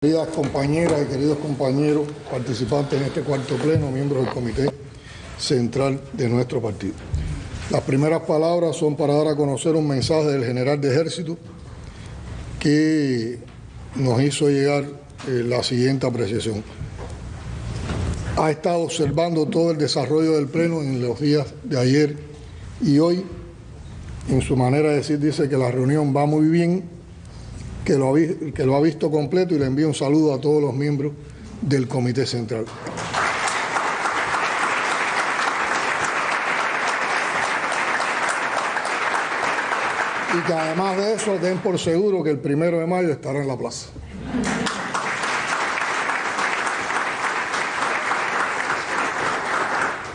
Queridas compañeras y queridos compañeros participantes en este cuarto pleno, miembros del Comité Central de nuestro partido. Las primeras palabras son para dar a conocer un mensaje del general de Ejército que nos hizo llegar la siguiente apreciación. Ha estado observando todo el desarrollo del pleno en los días de ayer y hoy. En su manera de decir, dice que la reunión va muy bien, que lo ha visto completo, y le envío un saludo a todos los miembros del Comité Central. Y que además de eso den por seguro que el 1 de mayo estará en la plaza.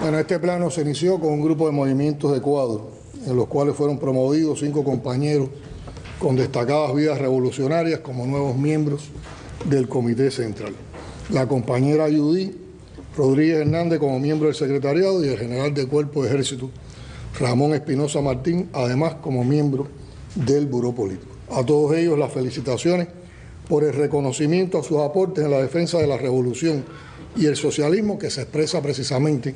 Bueno, este plano se inició con un grupo de movimientos de cuadro, en los cuales fueron promovidos 5 compañeros con destacadas vidas revolucionarias como nuevos miembros del Comité Central. La compañera Judy Rodríguez Hernández como miembro del secretariado y el general de Cuerpo de Ejército Ramón Espinosa Martín, además como miembro del Buró Político. A todos ellos las felicitaciones por el reconocimiento a sus aportes en la defensa de la revolución y el socialismo que se expresa precisamente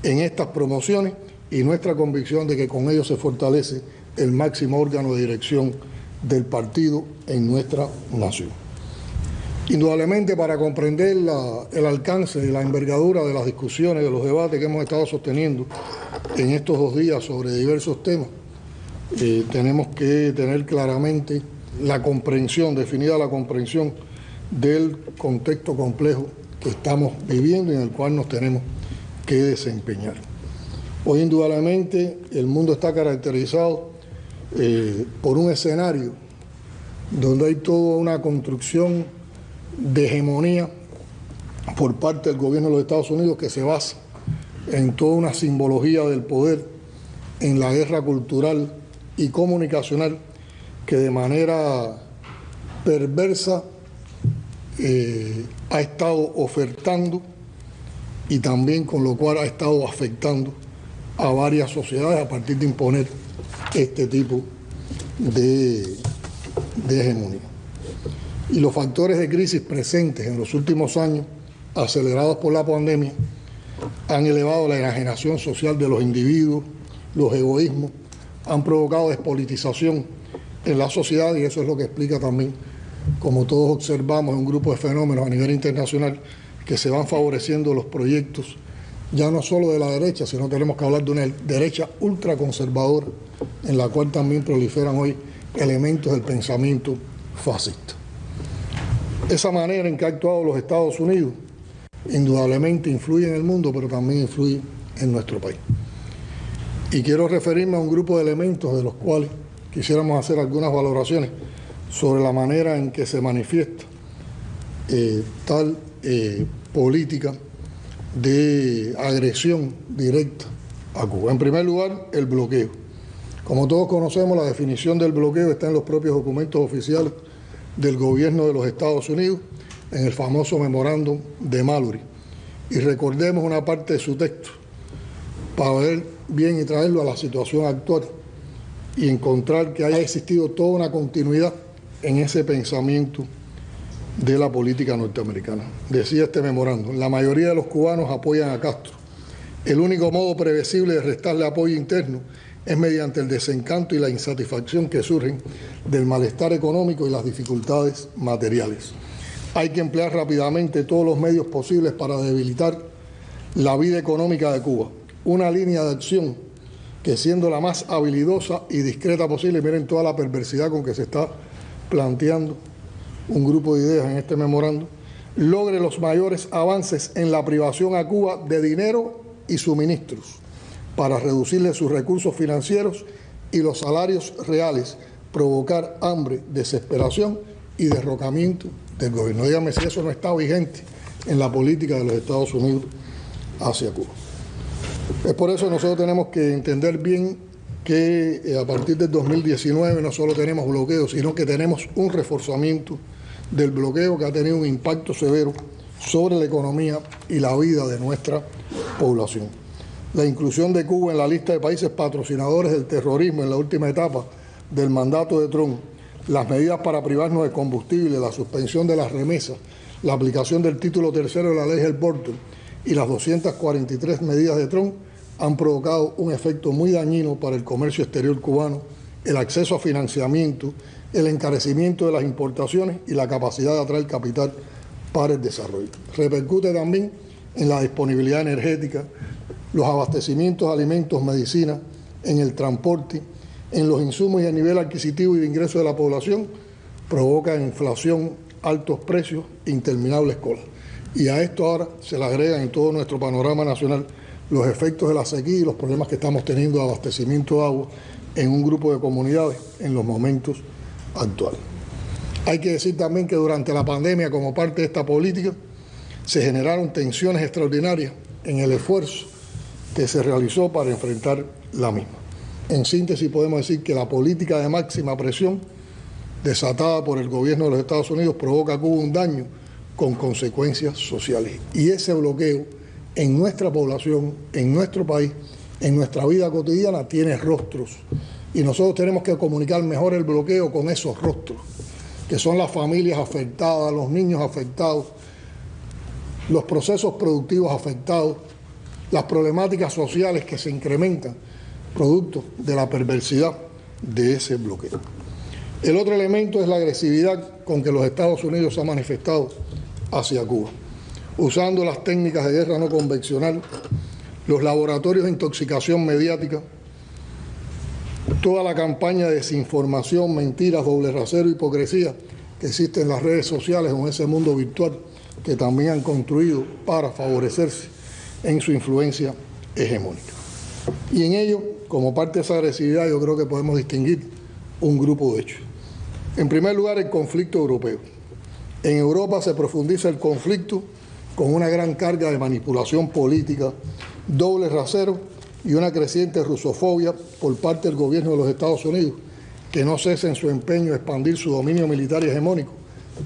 en estas promociones, y nuestra convicción de que con ellos se fortalece el máximo órgano de dirección del partido en nuestra nación. Indudablemente, para comprender el alcance y la envergadura de las discusiones, de los debates que hemos estado sosteniendo en estos 2 días sobre diversos temas, tenemos que tener claramente la comprensión, definida la comprensión del contexto complejo que estamos viviendo y en el cual nos tenemos que desempeñar. Hoy, indudablemente, el mundo está caracterizado por un escenario donde hay toda una construcción de hegemonía por parte del gobierno de los Estados Unidos que se basa en toda una simbología del poder, en la guerra cultural y comunicacional que de manera perversa ha estado ofertando, y también con lo cual ha estado afectando a varias sociedades a partir de imponer este tipo de hegemonía. Y los factores de crisis presentes en los últimos años, acelerados por la pandemia, han elevado la enajenación social de los individuos, los egoísmos, han provocado despolitización en la sociedad, y eso es lo que explica también, como todos observamos, un grupo de fenómenos a nivel internacional que se van favoreciendo los proyectos ya no solo de la derecha, sino tenemos que hablar de una derecha ultraconservadora, en la cual también proliferan hoy elementos del pensamiento fascista. Esa manera en que ha actuado los Estados Unidos indudablemente influye en el mundo, pero también influye en nuestro país. Y quiero referirme a un grupo de elementos de los cuales quisiéramos hacer algunas valoraciones sobre la manera en que se manifiesta tal política de agresión directa a Cuba. En primer lugar, el bloqueo. Como todos conocemos, la definición del bloqueo está en los propios documentos oficiales del gobierno de los Estados Unidos, en el famoso memorándum de Mallory. Y recordemos una parte de su texto para ver bien y traerlo a la situación actual y encontrar que haya existido toda una continuidad en ese pensamiento de la política norteamericana. Decía este memorándum: la mayoría de los cubanos apoyan a Castro. El único modo previsible de restarle apoyo interno es mediante el desencanto y la insatisfacción que surgen del malestar económico y las dificultades materiales. Hay que emplear rápidamente todos los medios posibles para debilitar la vida económica de Cuba. Una línea de acción que, siendo la más habilidosa y discreta posible, miren toda la perversidad con que se está planteando un grupo de ideas en este memorándum, logre los mayores avances en la privación a Cuba de dinero y suministros para reducirle sus recursos financieros y los salarios reales, provocar hambre, desesperación y derrocamiento del gobierno. Dígame si eso no está vigente en la política de los Estados Unidos hacia Cuba. Es por eso que nosotros tenemos que entender bien que a partir del 2019 no solo tenemos bloqueos, sino que tenemos un reforzamiento del bloqueo que ha tenido un impacto severo sobre la economía y la vida de nuestra población. La inclusión de Cuba en la lista de países patrocinadores del terrorismo en la última etapa del mandato de Trump, las medidas para privarnos de combustible, la suspensión de las remesas, la aplicación del título tercero de la ley Helm-Burton y las 243 medidas de Trump han provocado un efecto muy dañino para el comercio exterior cubano, el acceso a financiamiento, el encarecimiento de las importaciones y la capacidad de atraer capital para el desarrollo. Repercute también en la disponibilidad energética, los abastecimientos de alimentos, medicinas, en el transporte, en los insumos y el nivel adquisitivo y de ingreso de la población, provoca inflación, altos precios, interminables colas. Y a esto ahora se le agregan en todo nuestro panorama nacional los efectos de la sequía y los problemas que estamos teniendo de abastecimiento de agua en un grupo de comunidades en los momentos actuales. Hay que decir también que durante la pandemia, como parte de esta política, se generaron tensiones extraordinarias en el esfuerzo que se realizó para enfrentar la misma. En síntesis, podemos decir que la política de máxima presión desatada por el gobierno de los Estados Unidos provoca a Cuba un daño con consecuencias sociales. Y ese bloqueo en nuestra población, en nuestro país, en nuestra vida cotidiana, tiene rostros. Y nosotros tenemos que comunicar mejor el bloqueo con esos rostros, que son las familias afectadas, los niños afectados, los procesos productivos afectados, las problemáticas sociales que se incrementan producto de la perversidad de ese bloqueo. El otro elemento es la agresividad con que los Estados Unidos se ha manifestado hacia Cuba, usando las técnicas de guerra no convencional, los laboratorios de intoxicación mediática, toda la campaña de desinformación, mentiras, doble rasero, hipocresía que existe en las redes sociales o en ese mundo virtual que también han construido para favorecerse en su influencia hegemónica. Y en ello, como parte de esa agresividad, yo creo que podemos distinguir un grupo de hechos. En primer lugar, el conflicto europeo. En Europa se profundiza el conflicto con una gran carga de manipulación política, doble rasero y una creciente rusofobia por parte del gobierno de los Estados Unidos, que no cesa en su empeño a expandir su dominio militar y hegemónico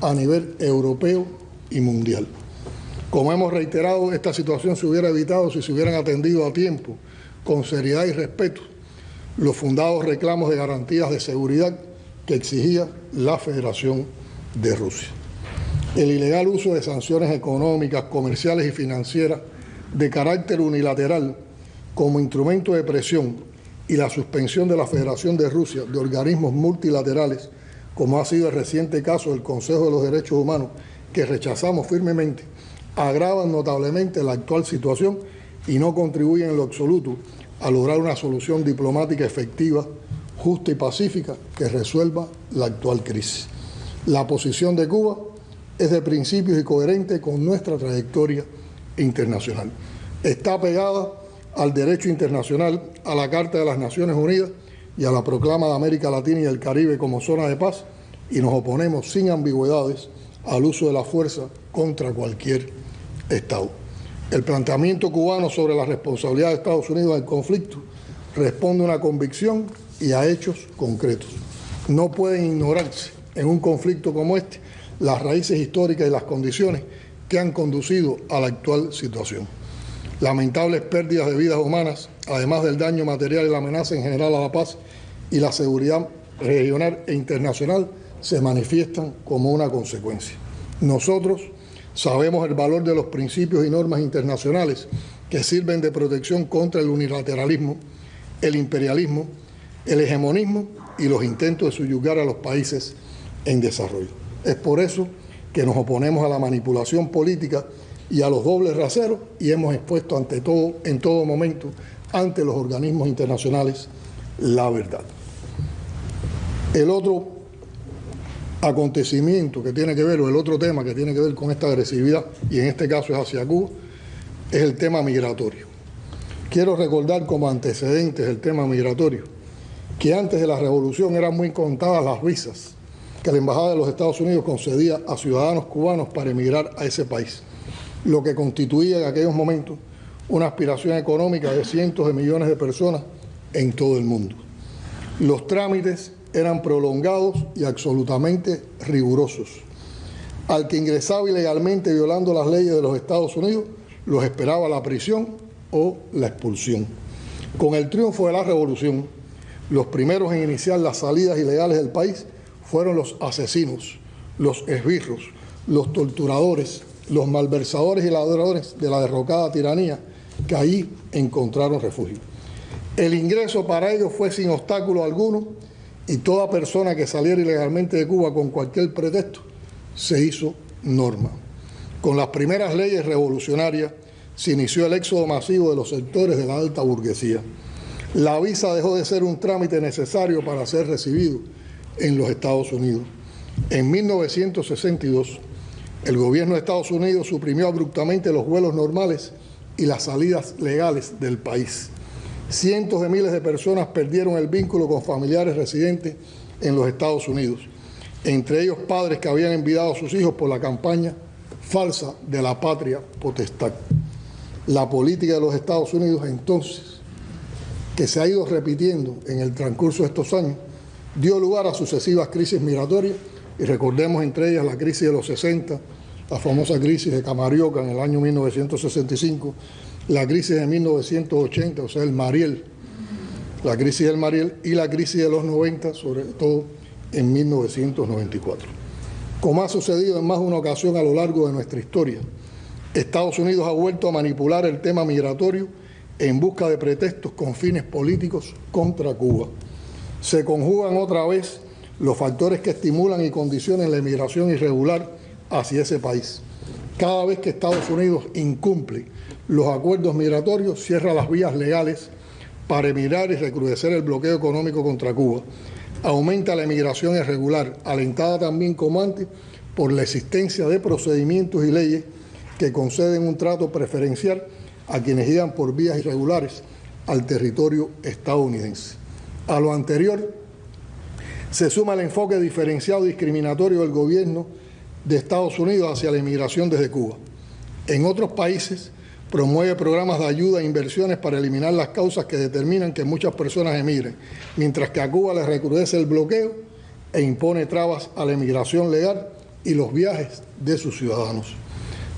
a nivel europeo y mundial. Como hemos reiterado, esta situación se hubiera evitado si se hubieran atendido a tiempo, con seriedad y respeto, los fundados reclamos de garantías de seguridad que exigía la Federación de Rusia. El ilegal uso de sanciones económicas, comerciales y financieras de carácter unilateral como instrumento de presión y la suspensión de la Federación de Rusia de organismos multilaterales, como ha sido el reciente caso del Consejo de los Derechos Humanos, que rechazamos firmemente, agravan notablemente la actual situación y no contribuyen en lo absoluto a lograr una solución diplomática efectiva, justa y pacífica que resuelva la actual crisis. La posición de Cuba es de principios y coherente con nuestra trayectoria internacional. Está pegada al derecho internacional, a la Carta de las Naciones Unidas y a la proclama de América Latina y el Caribe como zona de paz, y nos oponemos sin ambigüedades al uso de la fuerza contra cualquier Estado. El planteamiento cubano sobre la responsabilidad de Estados Unidos en el conflicto responde a una convicción y a hechos concretos. No pueden ignorarse en un conflicto como este las raíces históricas y las condiciones que han conducido a la actual situación. Lamentables pérdidas de vidas humanas, además del daño material y la amenaza en general a la paz y la seguridad regional e internacional, se manifiestan como una consecuencia. Nosotros sabemos el valor de los principios y normas internacionales que sirven de protección contra el unilateralismo, el imperialismo, el hegemonismo y los intentos de subyugar a los países en desarrollo. Es por eso que nos oponemos a la manipulación política y a los dobles raseros y hemos expuesto ante todo, en todo momento, ante los organismos internacionales, la verdad. El otro acontecimiento que tiene que ver, o el otro tema que tiene que ver con esta agresividad, y en este caso es hacia Cuba, es el tema migratorio. Quiero recordar como antecedentes el tema migratorio, que antes de la revolución eran muy contadas las visas que la Embajada de los Estados Unidos concedía a ciudadanos cubanos para emigrar a ese país, lo que constituía en aquellos momentos una aspiración económica de cientos de millones de personas en todo el mundo. Los trámites eran prolongados y absolutamente rigurosos. Al que ingresaba ilegalmente violando las leyes de los Estados Unidos, los esperaba la prisión o la expulsión. Con el triunfo de la revolución, los primeros en iniciar las salidas ilegales del país fueron los asesinos, los esbirros, los torturadores, los malversadores y ladrones de la derrocada tiranía que allí encontraron refugio. El ingreso para ellos fue sin obstáculo alguno y toda persona que saliera ilegalmente de Cuba con cualquier pretexto se hizo norma. Con las primeras leyes revolucionarias se inició el éxodo masivo de los sectores de la alta burguesía. La visa dejó de ser un trámite necesario para ser recibido en los Estados Unidos. En 1962, el gobierno de Estados Unidos suprimió abruptamente los vuelos normales y las salidas legales del país. Cientos de miles de personas perdieron el vínculo con familiares residentes en los Estados Unidos, entre ellos padres que habían enviado a sus hijos por la campaña falsa de la patria potestad. La política de los Estados Unidos entonces, que se ha ido repitiendo en el transcurso de estos años, dio lugar a sucesivas crisis migratorias, y recordemos entre ellas la crisis de los 60, la famosa crisis de Camarioca en el año 1965, la crisis de 1980, o sea, el Mariel, la crisis del Mariel y la crisis de los 90, sobre todo en 1994. Como ha sucedido en más de una ocasión a lo largo de nuestra historia, Estados Unidos ha vuelto a manipular el tema migratorio en busca de pretextos con fines políticos contra Cuba. Se conjugan otra vez los factores que estimulan y condicionan la inmigración irregular hacia ese país. Cada vez que Estados Unidos incumple los acuerdos migratorios, cierra las vías legales para emigrar y recrudecer el bloqueo económico contra Cuba. Aumenta la inmigración irregular, alentada también como antes por la existencia de procedimientos y leyes que conceden un trato preferencial a quienes llegan por vías irregulares al territorio estadounidense. A lo anterior se suma el enfoque diferenciado y discriminatorio del gobierno de Estados Unidos hacia la inmigración desde Cuba. En otros países promueve programas de ayuda e inversiones para eliminar las causas que determinan que muchas personas emigren, mientras que a Cuba le recrudece el bloqueo e impone trabas a la inmigración legal y los viajes de sus ciudadanos.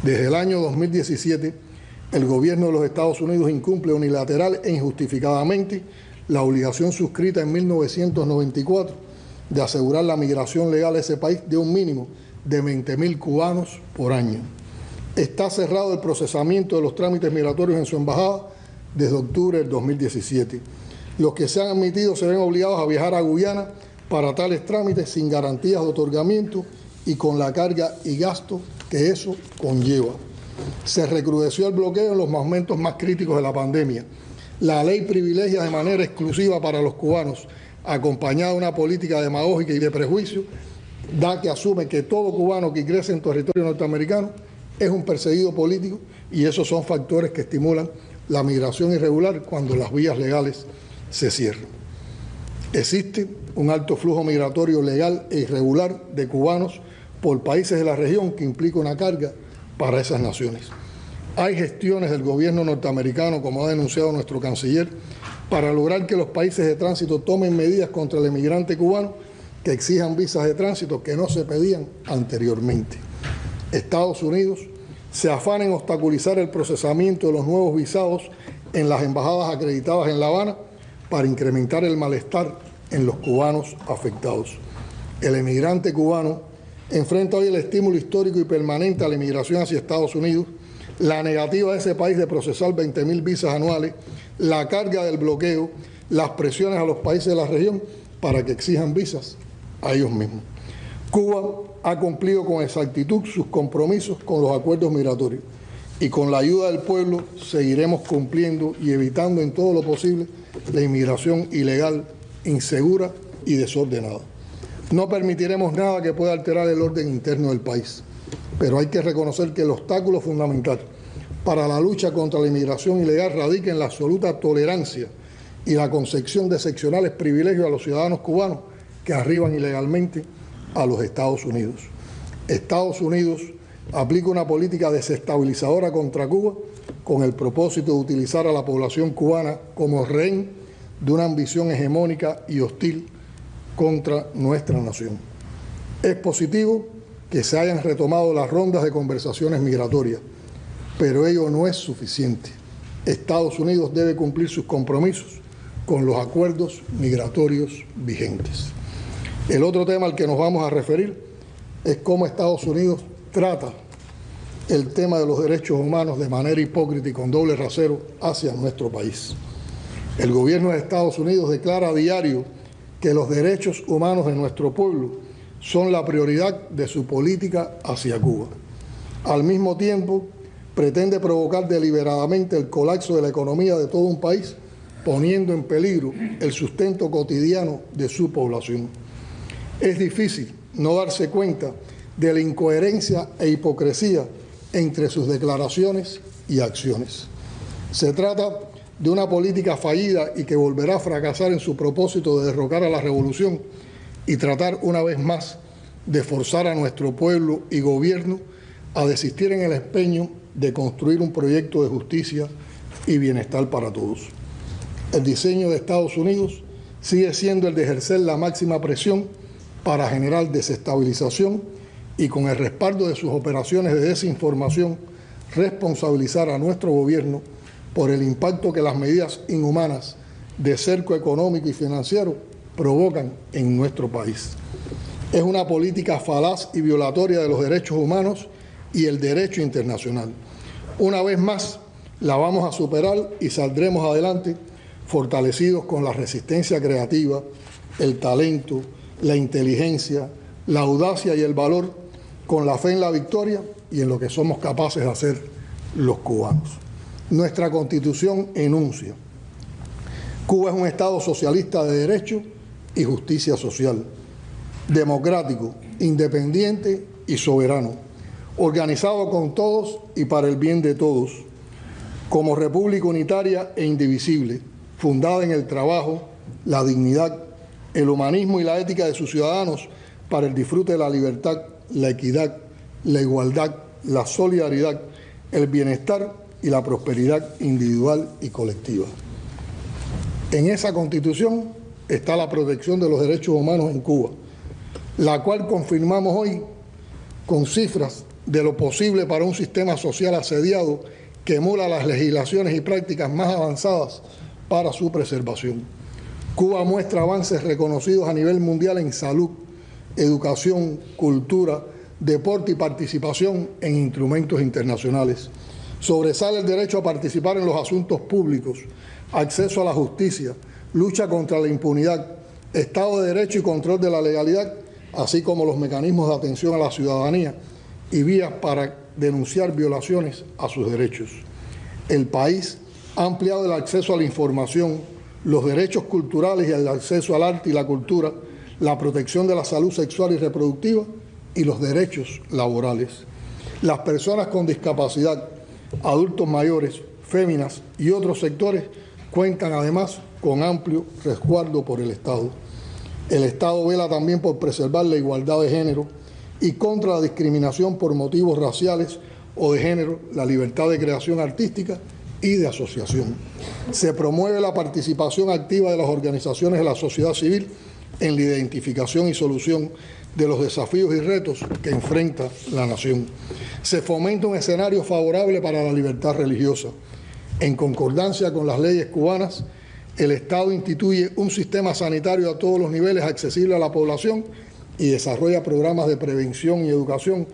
Desde el año 2017, el gobierno de los Estados Unidos incumple unilateral e injustificadamente la obligación suscrita en 1994 de asegurar la migración legal a ese país de un mínimo de 20.000 cubanos por año. Está cerrado el procesamiento de los trámites migratorios en su embajada desde octubre del 2017. Los que se han admitido se ven obligados a viajar a Guyana para tales trámites sin garantías de otorgamiento y con la carga y gasto que eso conlleva. Se recrudeció el bloqueo en los momentos más críticos de la pandemia. La ley privilegia de manera exclusiva para los cubanos, acompañada de una política demagógica y de prejuicio, da que asume que todo cubano que ingrese en territorio norteamericano es un perseguido político, y esos son factores que estimulan la migración irregular cuando las vías legales se cierran. Existe un alto flujo migratorio legal e irregular de cubanos por países de la región que implica una carga para esas naciones. Hay gestiones del gobierno norteamericano, como ha denunciado nuestro canciller, para lograr que los países de tránsito tomen medidas contra el emigrante cubano que exijan visas de tránsito que no se pedían anteriormente. Estados Unidos se afana en obstaculizar el procesamiento de los nuevos visados en las embajadas acreditadas en La Habana para incrementar el malestar en los cubanos afectados. El emigrante cubano enfrenta hoy el estímulo histórico y permanente a la inmigración hacia Estados Unidos, la negativa de ese país de procesar 20.000 visas anuales, la carga del bloqueo, las presiones a los países de la región para que exijan visas a ellos mismos. Cuba ha cumplido con exactitud sus compromisos con los acuerdos migratorios y con la ayuda del pueblo seguiremos cumpliendo y evitando en todo lo posible la inmigración ilegal, insegura y desordenada. No permitiremos nada que pueda alterar el orden interno del país, pero hay que reconocer que el obstáculo fundamental para la lucha contra la inmigración ilegal radica en la absoluta tolerancia y la concesión de excepcionales privilegios a los ciudadanos cubanos que arriban ilegalmente a los Estados Unidos. Estados Unidos aplica una política desestabilizadora contra Cuba con el propósito de utilizar a la población cubana como rehén de una ambición hegemónica y hostil contra nuestra nación. Es positivo que se hayan retomado las rondas de conversaciones migratorias, pero ello no es suficiente. Estados Unidos debe cumplir sus compromisos con los acuerdos migratorios vigentes. El otro tema al que nos vamos a referir es cómo Estados Unidos trata el tema de los derechos humanos de manera hipócrita y con doble rasero hacia nuestro país. El gobierno de Estados Unidos declara a diario que los derechos humanos de nuestro pueblo son la prioridad de su política hacia Cuba. Al mismo tiempo, pretende provocar deliberadamente el colapso de la economía de todo un país, poniendo en peligro el sustento cotidiano de su población. Es difícil no darse cuenta de la incoherencia e hipocresía entre sus declaraciones y acciones. Se trata de una política fallida y que volverá a fracasar en su propósito de derrocar a la revolución y tratar una vez más de forzar a nuestro pueblo y gobierno a desistir en el empeño de construir un proyecto de justicia y bienestar para todos. El diseño de Estados Unidos sigue siendo el de ejercer la máxima presión para generar desestabilización y, con el respaldo de sus operaciones de desinformación, responsabilizar a nuestro gobierno por el impacto que las medidas inhumanas de cerco económico y financiero provocan en nuestro país. Es una política falaz y violatoria de los derechos humanos y el derecho internacional. Una vez más, la vamos a superar y saldremos adelante fortalecidos con la resistencia creativa, el talento, la inteligencia, la audacia y el valor, con la fe en la victoria y en lo que somos capaces de hacer los cubanos. Nuestra Constitución enuncia: Cuba es un Estado socialista de derecho y justicia social, democrático, independiente y soberano, organizado con todos y para el bien de todos, como república unitaria e indivisible, fundada en el trabajo, la dignidad, el humanismo y la ética de sus ciudadanos para el disfrute de la libertad, la equidad, la igualdad, la solidaridad, el bienestar y la prosperidad individual y colectiva. En esa Constitución está la protección de los derechos humanos en Cuba, la cual confirmamos hoy con cifras de lo posible para un sistema social asediado que emula las legislaciones y prácticas más avanzadas para su preservación. Cuba muestra avances reconocidos a nivel mundial en salud, educación, cultura, deporte y participación en instrumentos internacionales. Sobresale el derecho a participar en los asuntos públicos, acceso a la justicia, lucha contra la impunidad, Estado de Derecho y control de la legalidad, así como los mecanismos de atención a la ciudadanía y vías para denunciar violaciones a sus derechos. El país ha ampliado el acceso a la información, los derechos culturales y el acceso al arte y la cultura, la protección de la salud sexual y reproductiva y los derechos laborales. Las personas con discapacidad, adultos mayores, féminas y otros sectores cuentan además con amplio resguardo por el Estado. El Estado vela también por preservar la igualdad de género y contra la discriminación por motivos raciales o de género, la libertad de creación artística y de asociación. Se promueve la participación activa de las organizaciones de la sociedad civil en la identificación y solución de los desafíos y retos que enfrenta la nación. Se fomenta un escenario favorable para la libertad religiosa. En concordancia con las leyes cubanas, el Estado instituye un sistema sanitario a todos los niveles accesible a la población y desarrolla programas de prevención y educación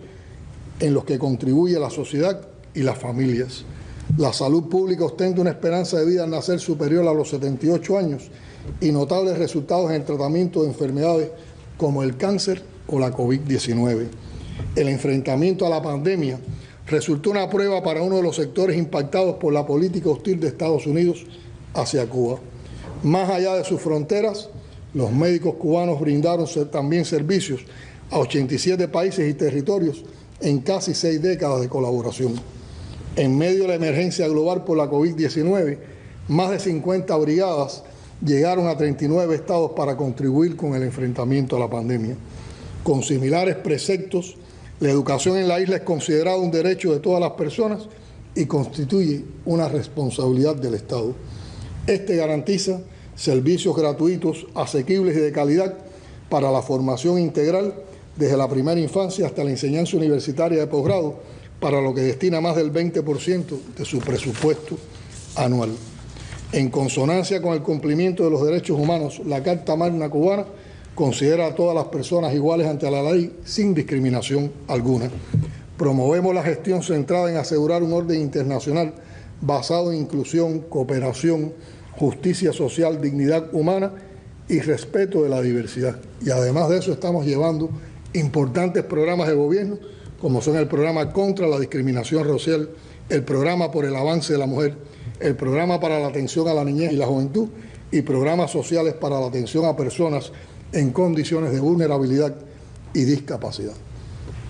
en los que contribuye la sociedad y las familias. La salud pública ostenta una esperanza de vida al nacer superior a los 78 años y notables resultados en el tratamiento de enfermedades como el cáncer o la COVID-19. El enfrentamiento a la pandemia resultó una prueba para uno de los sectores impactados por la política hostil de Estados Unidos hacia Cuba. Más allá de sus fronteras, los médicos cubanos brindaron también servicios a 87 países y territorios en casi 6 décadas de colaboración. En medio de la emergencia global por la COVID-19, más de 50 brigadas llegaron a 39 estados para contribuir con el enfrentamiento a la pandemia. Con similares preceptos, la educación en la isla es considerada un derecho de todas las personas y constituye una responsabilidad del Estado. Este garantiza servicios gratuitos, asequibles y de calidad para la formación integral desde la primera infancia hasta la enseñanza universitaria de posgrado, para lo que destina más del 20% de su presupuesto anual. En consonancia con el cumplimiento de los derechos humanos, la Carta Magna cubana considera a todas las personas iguales ante la ley sin discriminación alguna. Promovemos la gestión centrada en asegurar un orden internacional basado en inclusión, cooperación, justicia social, dignidad humana y respeto de la diversidad. Y además de eso estamos llevando importantes programas de gobierno, como son el programa contra la discriminación racial, el programa por el avance de la mujer, el programa para la atención a la niñez y la juventud y programas sociales para la atención a personas en condiciones de vulnerabilidad y discapacidad.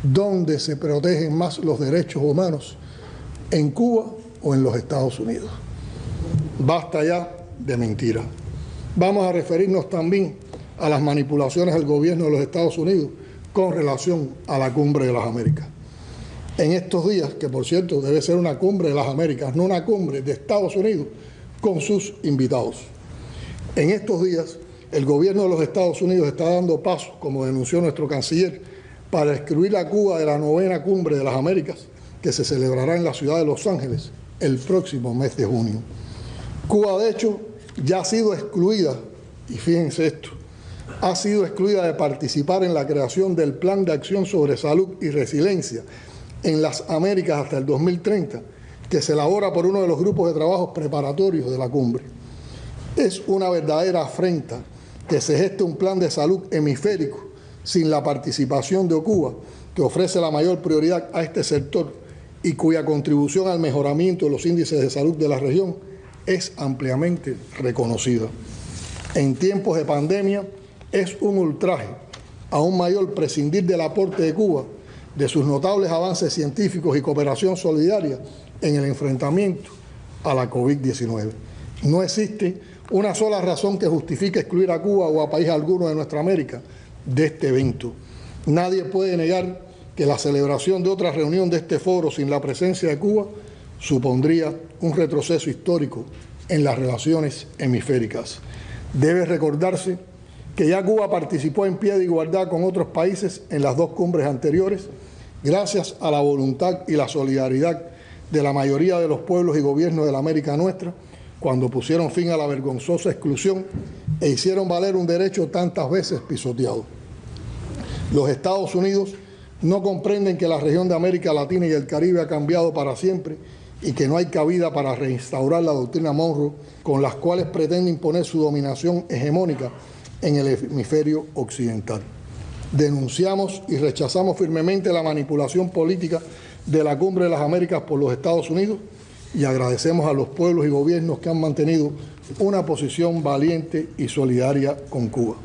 ¿Dónde se protegen más los derechos humanos? ¿En Cuba o en los Estados Unidos? Basta ya de mentiras. Vamos a referirnos también a las manipulaciones del gobierno de los Estados Unidos con relación a la Cumbre de las Américas. En estos días, que por cierto debe ser una Cumbre de las Américas, no una Cumbre de Estados Unidos con sus invitados. En estos días, el gobierno de los Estados Unidos está dando pasos, como denunció nuestro canciller, para excluir a Cuba de la 9ª Cumbre de las Américas, que se celebrará en la ciudad de Los Ángeles el próximo mes de junio. Cuba, de hecho, ya ha sido excluida, y fíjense esto, ha sido excluida de participar en la creación del Plan de Acción sobre Salud y Resiliencia en las Américas hasta el 2030, que se elabora por uno de los grupos de trabajos preparatorios de la cumbre. Es una verdadera afrenta que se geste un plan de salud hemisférico sin la participación de Cuba, que ofrece la mayor prioridad a este sector y cuya contribución al mejoramiento de los índices de salud de la región es ampliamente reconocida. En tiempos de pandemia es un ultraje aún mayor prescindir del aporte de Cuba, de sus notables avances científicos y cooperación solidaria en el enfrentamiento a la COVID-19. No existe una sola razón que justifique excluir a Cuba o a país alguno de nuestra América de este evento. Nadie puede negar que la celebración de otra reunión de este foro sin la presencia de Cuba supondría un retroceso histórico en las relaciones hemisféricas. Debe recordarse que ya Cuba participó en pie de igualdad con otros países en las 2 cumbres anteriores, gracias a la voluntad y la solidaridad de la mayoría de los pueblos y gobiernos de la América nuestra, cuando pusieron fin a la vergonzosa exclusión e hicieron valer un derecho tantas veces pisoteado. Los Estados Unidos no comprenden que la región de América Latina y el Caribe ha cambiado para siempre y que no hay cabida para reinstaurar la doctrina Monroe, con las cuales pretende imponer su dominación hegemónica en el hemisferio occidental. Denunciamos y rechazamos firmemente la manipulación política de la Cumbre de las Américas por los Estados Unidos y agradecemos a los pueblos y gobiernos que han mantenido una posición valiente y solidaria con Cuba.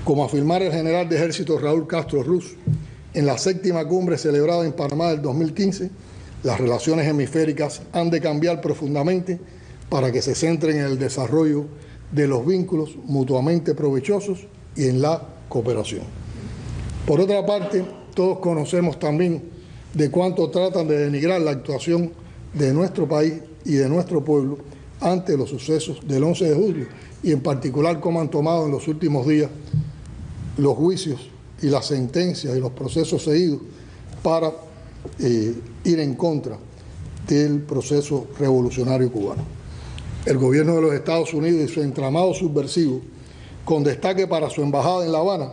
Como afirmara el general de ejército Raúl Castro Ruz en la 7ª cumbre celebrada en Panamá del 2015, las relaciones hemisféricas han de cambiar profundamente para que se centren en el desarrollo de los vínculos mutuamente provechosos y en la cooperación. Por otra parte, todos conocemos también de cuánto tratan de denigrar la actuación de nuestro país y de nuestro pueblo ante los sucesos del 11 de julio y en particular cómo han tomado en los últimos días los juicios y las sentencias y los procesos seguidos para ir en contra del proceso revolucionario cubano. El gobierno de los Estados Unidos y su entramado subversivo, con destaque para su embajada en La Habana,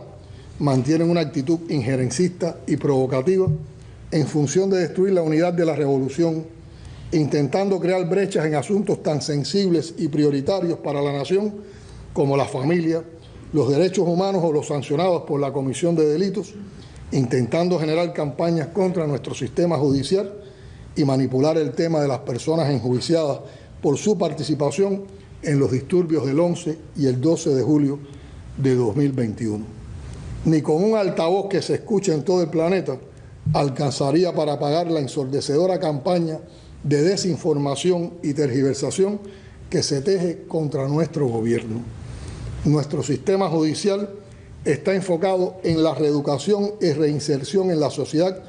mantienen una actitud injerencista y provocativa en función de destruir la unidad de la revolución, intentando crear brechas en asuntos tan sensibles y prioritarios para la nación como la familia, los derechos humanos o los sancionados por la comisión de delitos, intentando generar campañas contra nuestro sistema judicial y manipular el tema de las personas enjuiciadas por su participación en los disturbios del 11 y el 12 de julio de 2021. Ni con un altavoz que se escuche en todo el planeta alcanzaría para apagar la ensordecedora campaña de desinformación y tergiversación que se teje contra nuestro gobierno. Nuestro sistema judicial está enfocado en la reeducación y reinserción en la sociedad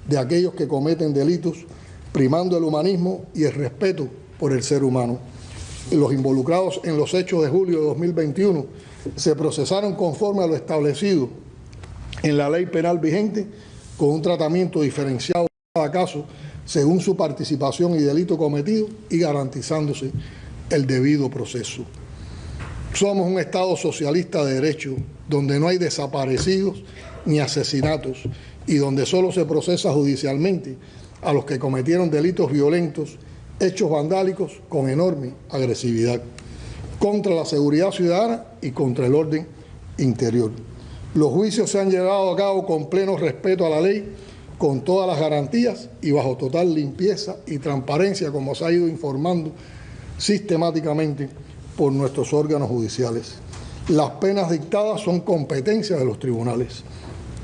de aquellos que cometen delitos, primando el humanismo y el respeto por el ser humano. Los involucrados en los hechos de julio de 2021 se procesaron conforme a lo establecido en la ley penal vigente, con un tratamiento diferenciado en cada caso según su participación y delito cometido y garantizándose el debido proceso. Somos un Estado socialista de derecho, donde no hay desaparecidos ni asesinatos y donde solo se procesa judicialmente a los que cometieron delitos violentos, hechos vandálicos con enorme agresividad contra la seguridad ciudadana y contra el orden interior. Los juicios se han llevado a cabo con pleno respeto a la ley, con todas las garantías y bajo total limpieza y transparencia, como se ha ido informando sistemáticamente por nuestros órganos judiciales. Las penas dictadas son competencia de los tribunales.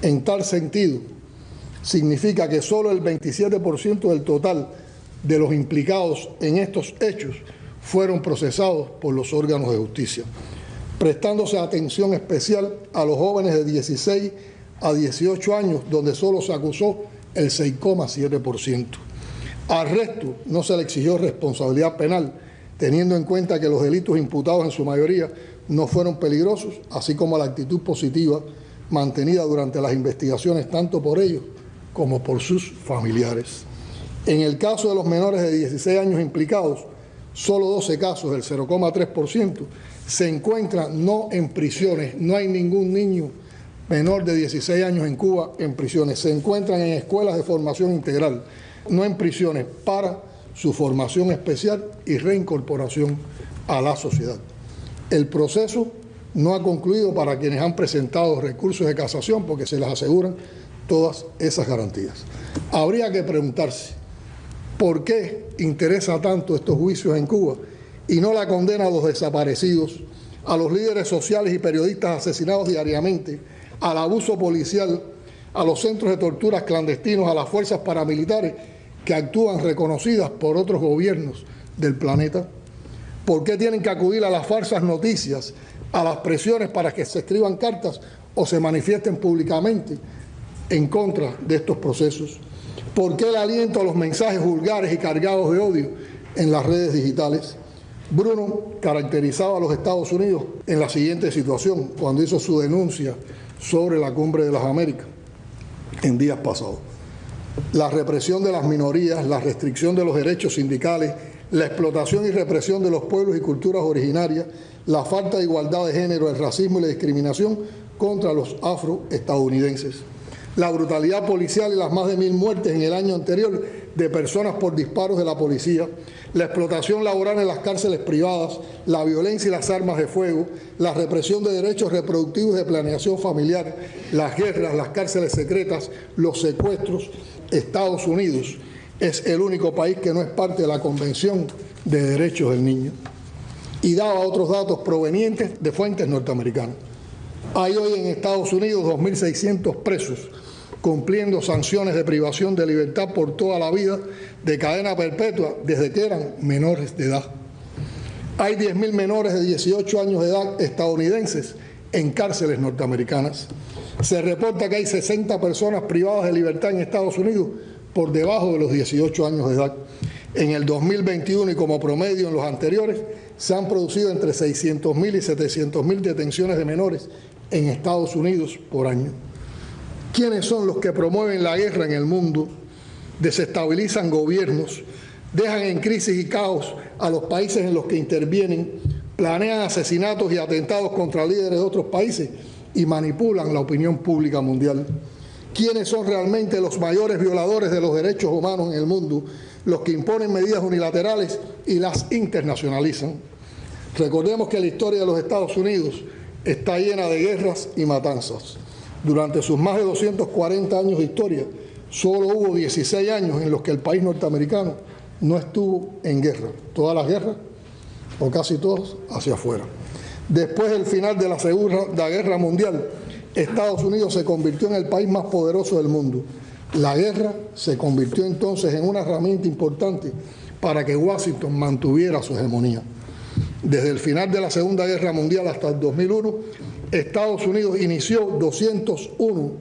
En tal sentido, significa que solo el 27% del total de los implicados en estos hechos fueron procesados por los órganos de justicia, prestándose atención especial a los jóvenes de 16 a 18 años, donde solo se acusó el 6,7%. Al resto no se le exigió responsabilidad penal, teniendo en cuenta que los delitos imputados en su mayoría no fueron peligrosos, así como la actitud positiva mantenida durante las investigaciones tanto por ellos como por sus familiares. En el caso de los menores de 16 años implicados, solo 12 casos, del 0,3%, se encuentran no en prisiones. No hay ningún niño menor de 16 años en Cuba en prisiones. Se encuentran en escuelas de formación integral, no en prisiones, para su formación especial y reincorporación a la sociedad. El proceso no ha concluido para quienes han presentado recursos de casación, porque se les aseguran todas esas garantías. Habría que preguntarse por qué interesa tanto estos juicios en Cuba y no la condena a los desaparecidos, a los líderes sociales y periodistas asesinados diariamente, al abuso policial, a los centros de torturas clandestinos, a las fuerzas paramilitares que actúan reconocidas por otros gobiernos del planeta. ¿Por qué tienen que acudir a las falsas noticias, a las presiones para que se escriban cartas o se manifiesten públicamente en contra de estos procesos? ¿Por qué el aliento a los mensajes vulgares y cargados de odio en las redes digitales? Bruno caracterizaba a los Estados Unidos en la siguiente situación cuando hizo su denuncia sobre la Cumbre de las Américas en días pasados. La represión de las minorías, la restricción de los derechos sindicales, la explotación y represión de los pueblos y culturas originarias, la falta de igualdad de género, el racismo y la discriminación contra los afroestadounidenses, la brutalidad policial y las más de 1000 muertes en el año anterior de personas por disparos de la policía, la explotación laboral en las cárceles privadas, la violencia y las armas de fuego, la represión de derechos reproductivos de planeación familiar, las guerras, las cárceles secretas, los secuestros. Estados Unidos es el único país que no es parte de la Convención de Derechos del Niño. Y daba otros datos provenientes de fuentes norteamericanas. Hay hoy en Estados Unidos 2.600 presos cumpliendo sanciones de privación de libertad por toda la vida, de cadena perpetua, desde que eran menores de edad. Hay 10.000 menores de 18 años de edad estadounidenses en cárceles norteamericanas. Se reporta que hay 60 personas privadas de libertad en Estados Unidos por debajo de los 18 años de edad. En el 2021 y como promedio en los anteriores, se han producido entre 600.000 y 700.000 detenciones de menores en Estados Unidos por año. ¿Quiénes son los que promueven la guerra en el mundo, desestabilizan gobiernos, dejan en crisis y caos a los países en los que intervienen, planean asesinatos y atentados contra líderes de otros países y manipulan la opinión pública mundial? ¿Quiénes son realmente los mayores violadores de los derechos humanos en el mundo, los que imponen medidas unilaterales y las internacionalizan? Recordemos que la historia de los Estados Unidos está llena de guerras y matanzas. Durante sus más de 240 años de historia, solo hubo 16 años en los que el país norteamericano no estuvo en guerra. Todas las guerras, o casi todas, hacia afuera. Después del final de la Segunda Guerra Mundial, Estados Unidos se convirtió en el país más poderoso del mundo. La guerra se convirtió entonces en una herramienta importante para que Washington mantuviera su hegemonía. Desde el final de la Segunda Guerra Mundial hasta el 2001, Estados Unidos inició 201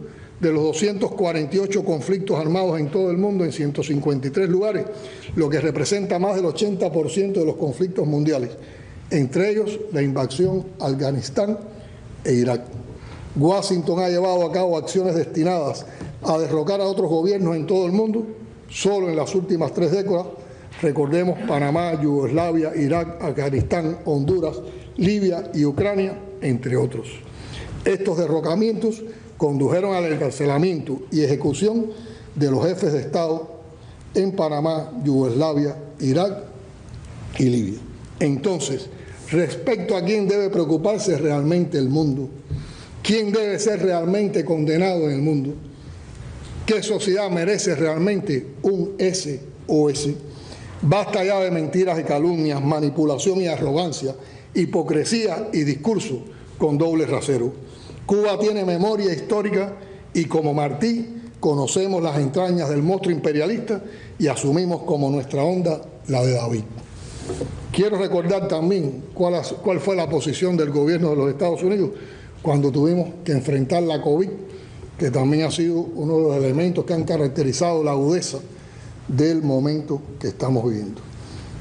de los 248 conflictos armados en todo el mundo en 153 lugares, lo que representa más del 80% de los conflictos mundiales, entre ellos la invasión a Afganistán e Irak. Washington ha llevado a cabo acciones destinadas a derrocar a otros gobiernos en todo el mundo. Solo en las últimas 3 décadas, recordemos Panamá, Yugoslavia, Irak, Afganistán, Honduras, Libia y Ucrania, entre otros. Estos derrocamientos condujeron al encarcelamiento y ejecución de los jefes de Estado en Panamá, Yugoslavia, Irak y Libia. Entonces, respecto a quién debe preocuparse realmente el mundo, quién debe ser realmente condenado en el mundo, qué sociedad merece realmente un SOS, basta ya de mentiras y calumnias, manipulación y arrogancia, hipocresía y discurso con doble rasero. Cuba tiene memoria histórica y como Martí conocemos las entrañas del monstruo imperialista y asumimos como nuestra onda la de David. Quiero recordar también cuál fue la posición del gobierno de los Estados Unidos cuando tuvimos que enfrentar la COVID, que también ha sido uno de los elementos que han caracterizado la agudeza del momento que estamos viviendo.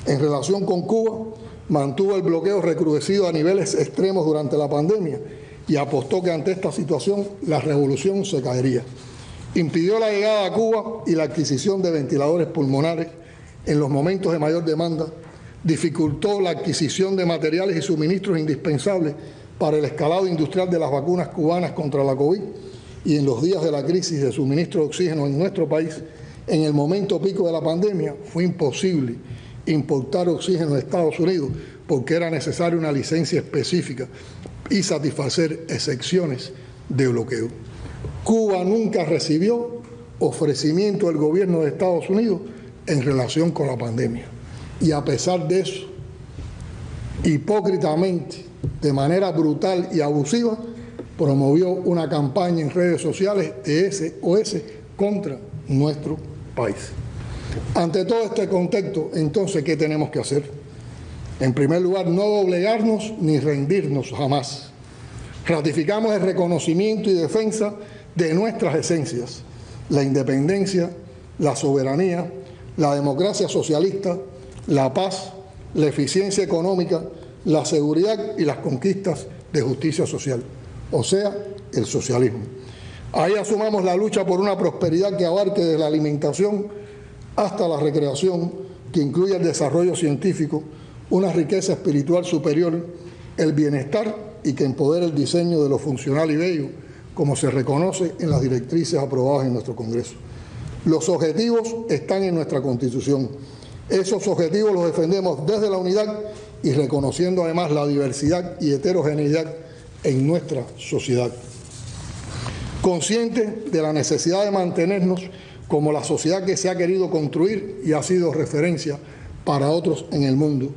En relación con Cuba, mantuvo el bloqueo recrudecido a niveles extremos durante la pandemia y apostó que ante esta situación la revolución se caería. Impidió la llegada a Cuba y la adquisición de ventiladores pulmonares en los momentos de mayor demanda, dificultó la adquisición de materiales y suministros indispensables para el escalado industrial de las vacunas cubanas contra la COVID y en los días de la crisis de suministro de oxígeno en nuestro país, en el momento pico de la pandemia, fue imposible importar oxígeno de Estados Unidos porque era necesaria una licencia específica y satisfacer excepciones de bloqueo. Cuba nunca recibió ofrecimiento del gobierno de Estados Unidos en relación con la pandemia. Y a pesar de eso, hipócritamente, de manera brutal y abusiva, promovió una campaña en redes sociales de SOS contra nuestro país. Ante todo este contexto, entonces, ¿qué tenemos que hacer? En primer lugar, no doblegarnos ni rendirnos jamás. Ratificamos el reconocimiento y defensa de nuestras esencias, la independencia, la soberanía, la democracia socialista, la paz, la eficiencia económica, la seguridad y las conquistas de justicia social, o sea, el socialismo. Ahí asumamos la lucha por una prosperidad que abarque desde la alimentación hasta la recreación, que incluya el desarrollo científico, una riqueza espiritual superior, el bienestar y que empodere el diseño de lo funcional y bello, como se reconoce en las directrices aprobadas en nuestro Congreso. Los objetivos están en nuestra Constitución. Esos objetivos los defendemos desde la unidad y reconociendo además la diversidad y heterogeneidad en nuestra sociedad. Conscientes de la necesidad de mantenernos como la sociedad que se ha querido construir y ha sido referencia para otros en el mundo.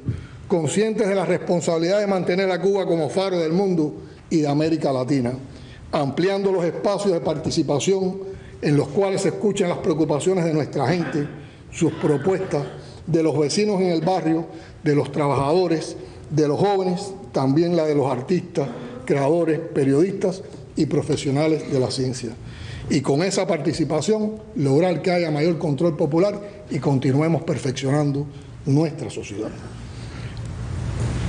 Conscientes de la responsabilidad de mantener a Cuba como faro del mundo y de América Latina, ampliando los espacios de participación en los cuales se escuchan las preocupaciones de nuestra gente, sus propuestas, de los vecinos en el barrio, de los trabajadores, de los jóvenes, también la de los artistas, creadores, periodistas y profesionales de la ciencia. Y con esa participación lograr que haya mayor control popular y continuemos perfeccionando nuestra sociedad.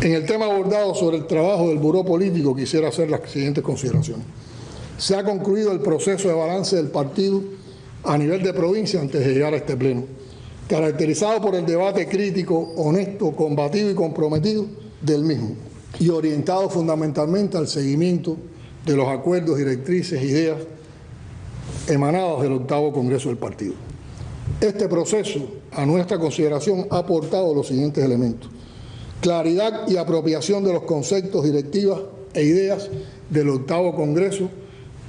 En el tema abordado sobre el trabajo del Buró Político quisiera hacer las siguientes consideraciones. Se ha concluido el proceso de balance del partido a nivel de provincia antes de llegar a este pleno, caracterizado por el debate crítico, honesto, combativo y comprometido del mismo, y orientado fundamentalmente al seguimiento de los acuerdos, directrices e ideas emanadas del 8º Congreso del partido. Este proceso, a nuestra consideración, ha aportado los siguientes elementos: claridad y apropiación de los conceptos, directivas e ideas del 8º Congreso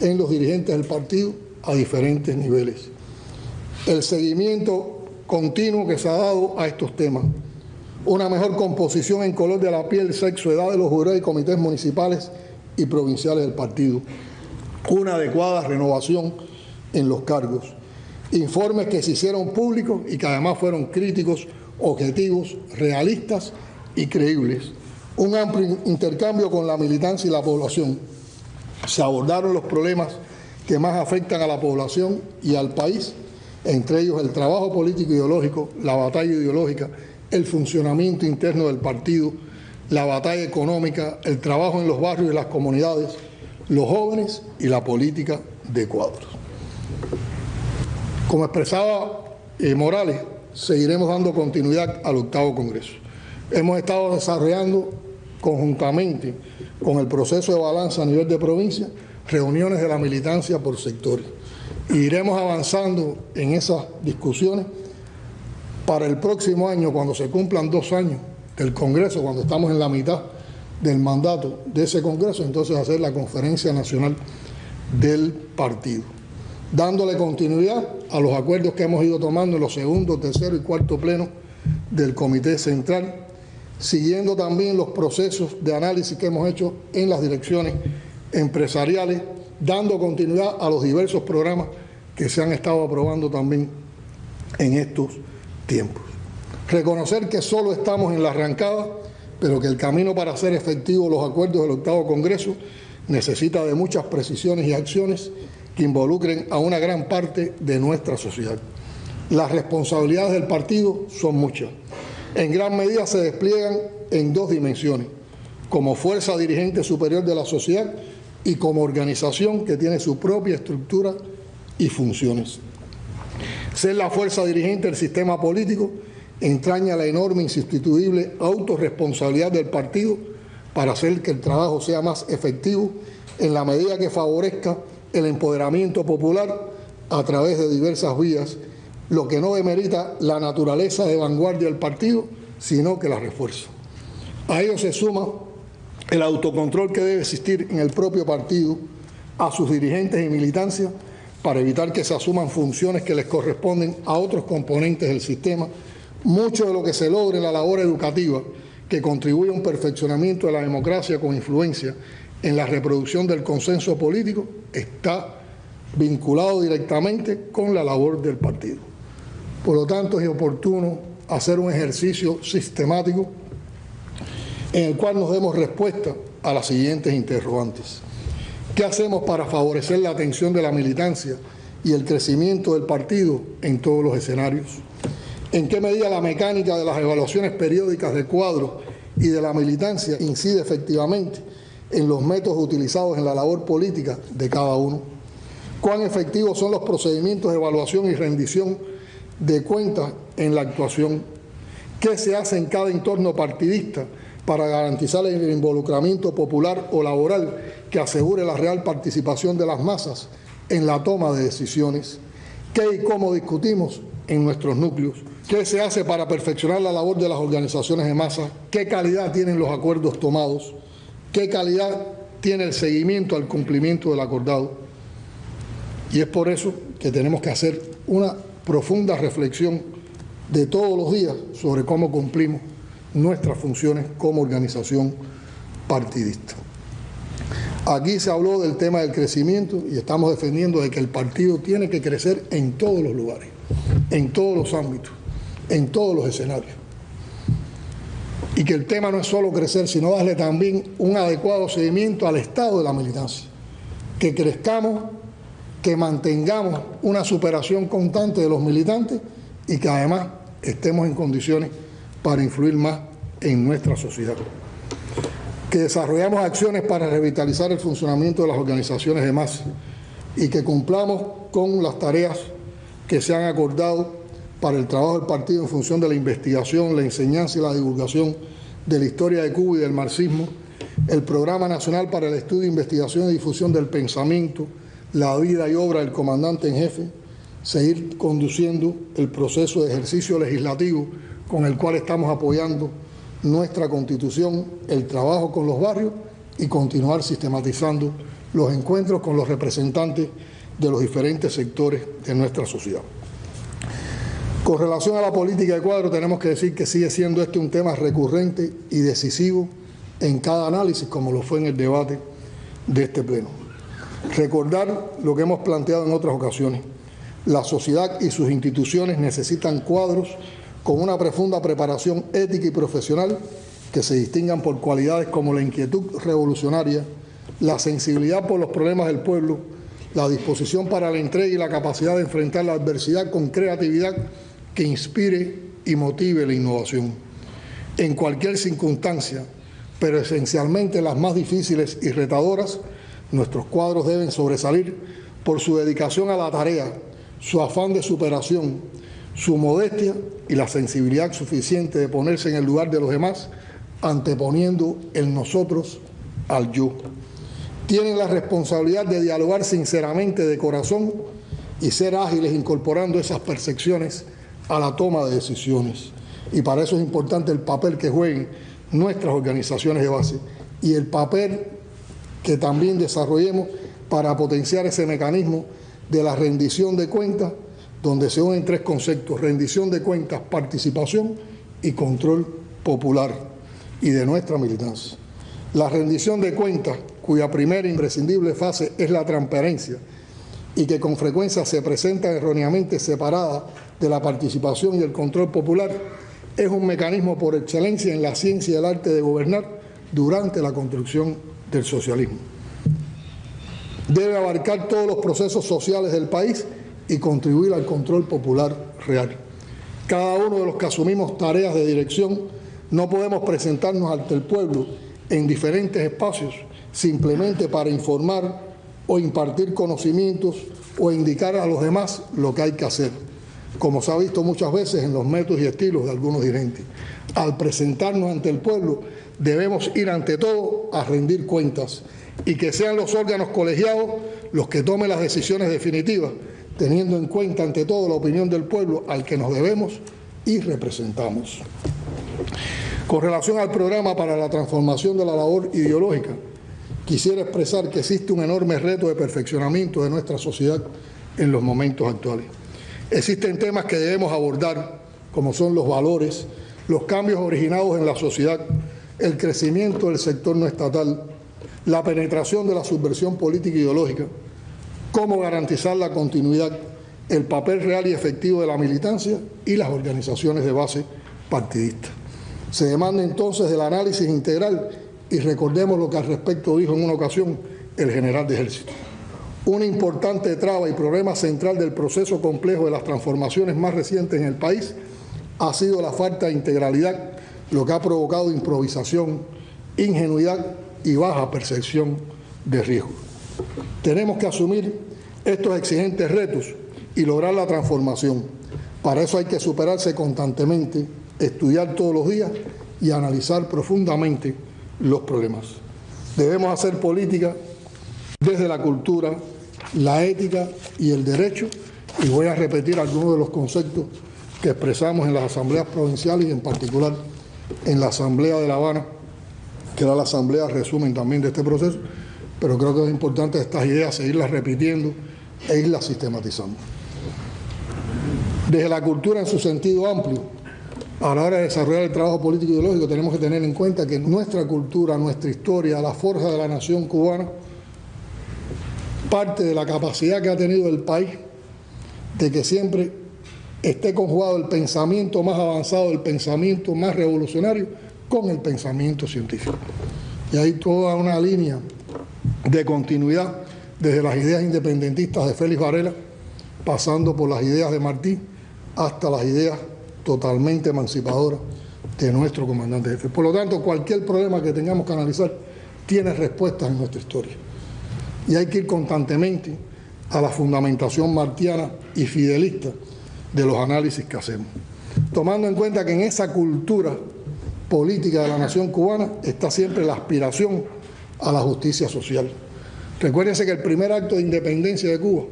en los dirigentes del partido a diferentes niveles. El seguimiento continuo que se ha dado a estos temas, una mejor composición en color de la piel, sexo, edad de los jurados y comités municipales y provinciales del partido, una adecuada renovación en los cargos, informes que se hicieron públicos y que además fueron críticos, objetivos, realistas y creíbles, un amplio intercambio con la militancia y la población. Se abordaron los problemas que más afectan a la población y al país, entre ellos el trabajo político ideológico, la batalla ideológica, el funcionamiento interno del partido, la batalla económica, el trabajo en los barrios y las comunidades, los jóvenes y la política de cuadros. Como expresaba Morales, seguiremos dando continuidad al 8º Congreso. Hemos estado desarrollando conjuntamente con el proceso de balanza a nivel de provincia, reuniones de la militancia por sectores. Y iremos avanzando en esas discusiones para el próximo año, cuando se cumplan 2 años del Congreso, cuando estamos en la mitad del mandato de ese Congreso, entonces hacer la conferencia nacional del partido, dándole continuidad a los acuerdos que hemos ido tomando en los segundo, tercero y cuarto plenos del Comité Central, siguiendo también los procesos de análisis que hemos hecho en las direcciones empresariales, dando continuidad a los diversos programas que se han estado aprobando también en estos tiempos. Reconocer que solo estamos en la arrancada, pero que el camino para hacer efectivos los acuerdos del 8º Congreso necesita de muchas precisiones y acciones que involucren a una gran parte de nuestra sociedad. Las responsabilidades del partido son muchas. En gran medida se despliegan en 2 dimensiones, como fuerza dirigente superior de la sociedad y como organización que tiene su propia estructura y funciones. Ser la fuerza dirigente del sistema político entraña la enorme, insustituible autorresponsabilidad del partido para hacer que el trabajo sea más efectivo en la medida que favorezca el empoderamiento popular a través de diversas vías, lo que no demerita la naturaleza de vanguardia del partido, sino que la refuerza. A ello se suma el autocontrol que debe existir en el propio partido, a sus dirigentes y militancia, para evitar que se asuman funciones que les corresponden a otros componentes del sistema. Mucho de lo que se logre en la labor educativa, que contribuye a un perfeccionamiento de la democracia con influencia en la reproducción del consenso político, está vinculado directamente con la labor del partido. Por lo tanto, es oportuno hacer un ejercicio sistemático en el cual nos demos respuesta a las siguientes interrogantes. ¿Qué hacemos para favorecer la atención de la militancia y el crecimiento del partido en todos los escenarios? ¿En qué medida la mecánica de las evaluaciones periódicas de cuadros y de la militancia incide efectivamente en los métodos utilizados en la labor política de cada uno? ¿Cuán efectivos son los procedimientos de evaluación y rendición de cuentas en la actuación? ¿Qué se hace en cada entorno partidista para garantizar el involucramiento popular o laboral que asegure la real participación de las masas en la toma de decisiones? ¿Qué y cómo discutimos en nuestros núcleos? ¿Qué se hace para perfeccionar la labor de las organizaciones de masa? ¿Qué calidad tienen los acuerdos tomados? ¿Qué calidad tiene el seguimiento al cumplimiento del acordado? Y es por eso que tenemos que hacer una profunda reflexión de todos los días sobre cómo cumplimos nuestras funciones como organización partidista. Aquí se habló del tema del crecimiento y estamos defendiendo de que el partido tiene que crecer en todos los lugares, en todos los ámbitos, en todos los escenarios. Y que el tema no es solo crecer, sino darle también un adecuado seguimiento al estado de la militancia. Que crezcamos, que mantengamos una superación constante de los militantes y que además estemos en condiciones para influir más en nuestra sociedad. Que desarrollamos acciones para revitalizar el funcionamiento de las organizaciones de masa y que cumplamos con las tareas que se han acordado para el trabajo del partido en función de la investigación, la enseñanza y la divulgación de la historia de Cuba y del marxismo, el Programa Nacional para el Estudio, Investigación y Difusión del Pensamiento, la vida y obra del comandante en jefe, seguir conduciendo el proceso de ejercicio legislativo con el cual estamos apoyando nuestra Constitución, el trabajo con los barrios y continuar sistematizando los encuentros con los representantes de los diferentes sectores de nuestra sociedad. Con relación a la política de cuadro, tenemos que decir que sigue siendo este un tema recurrente y decisivo en cada análisis, como lo fue en el debate de este pleno. Recordar lo que hemos planteado en otras ocasiones. La sociedad y sus instituciones necesitan cuadros con una profunda preparación ética y profesional que se distingan por cualidades como la inquietud revolucionaria, la sensibilidad por los problemas del pueblo, la disposición para la entrega y la capacidad de enfrentar la adversidad con creatividad que inspire y motive la innovación. En cualquier circunstancia, pero esencialmente las más difíciles y retadoras, nuestros cuadros deben sobresalir por su dedicación a la tarea, su afán de superación, su modestia y la sensibilidad suficiente de ponerse en el lugar de los demás anteponiendo el nosotros al yo. Tienen la responsabilidad de dialogar sinceramente de corazón y ser ágiles incorporando esas percepciones a la toma de decisiones. Y para eso es importante el papel que jueguen nuestras organizaciones de base y el papel que también desarrollemos para potenciar ese mecanismo de la rendición de cuentas, donde se unen tres conceptos: rendición de cuentas, participación y control popular y de nuestra militancia. La rendición de cuentas, cuya primera e imprescindible fase es la transparencia y que con frecuencia se presenta erróneamente separada de la participación y el control popular, es un mecanismo por excelencia en la ciencia y el arte de gobernar durante la construcción del socialismo. Debe abarcar todos los procesos sociales del país y contribuir al control popular real. Cada uno de los que asumimos tareas de dirección no podemos presentarnos ante el pueblo en diferentes espacios simplemente para informar o impartir conocimientos o indicar a los demás lo que hay que hacer, como se ha visto muchas veces en los métodos y estilos de algunos dirigentes. Al presentarnos ante el pueblo debemos ir ante todo a rendir cuentas y que sean los órganos colegiados los que tomen las decisiones definitivas, teniendo en cuenta ante todo la opinión del pueblo al que nos debemos y representamos. Con relación al programa para la transformación de la labor ideológica, quisiera expresar que existe un enorme reto de perfeccionamiento de nuestra sociedad en los momentos actuales. Existen temas que debemos abordar, como son los valores, los cambios originados en la sociedad, el crecimiento del sector no estatal, la penetración de la subversión política e ideológica, cómo garantizar la continuidad, el papel real y efectivo de la militancia y las organizaciones de base partidistas. Se demanda entonces el análisis integral y recordemos lo que al respecto dijo en una ocasión el general de ejército. Una importante traba y problema central del proceso complejo de las transformaciones más recientes en el país ha sido la falta de integralidad, lo que ha provocado improvisación, ingenuidad y baja percepción de riesgo. Tenemos que asumir estos exigentes retos y lograr la transformación. Para eso hay que superarse constantemente, estudiar todos los días y analizar profundamente los problemas. Debemos hacer política desde la cultura, la ética y el derecho, y voy a repetir algunos de los conceptos que expresamos en las asambleas provinciales y en particular en la Asamblea de La Habana, que era la asamblea resumen también de este proceso, pero creo que es importante estas ideas seguirlas repitiendo e irlas sistematizando. Desde la cultura en su sentido amplio, a la hora de desarrollar el trabajo político y ideológico tenemos que tener en cuenta que nuestra cultura, nuestra historia, la forja de la nación cubana, parte de la capacidad que ha tenido el país de que siempre esté conjugado el pensamiento más avanzado, el pensamiento más revolucionario con el pensamiento científico. Y hay toda una línea de continuidad desde las ideas independentistas de Félix Varela, pasando por las ideas de Martí, hasta las ideas totalmente emancipadoras de nuestro comandante jefe. Por lo tanto, cualquier problema que tengamos que analizar tiene respuestas en nuestra historia. Y hay que ir constantemente a la fundamentación martiana y fidelista de los análisis que hacemos, tomando en cuenta que en esa cultura política de la nación cubana está siempre la aspiración a la justicia social. Recuérdense que el primer acto de independencia de Cuba,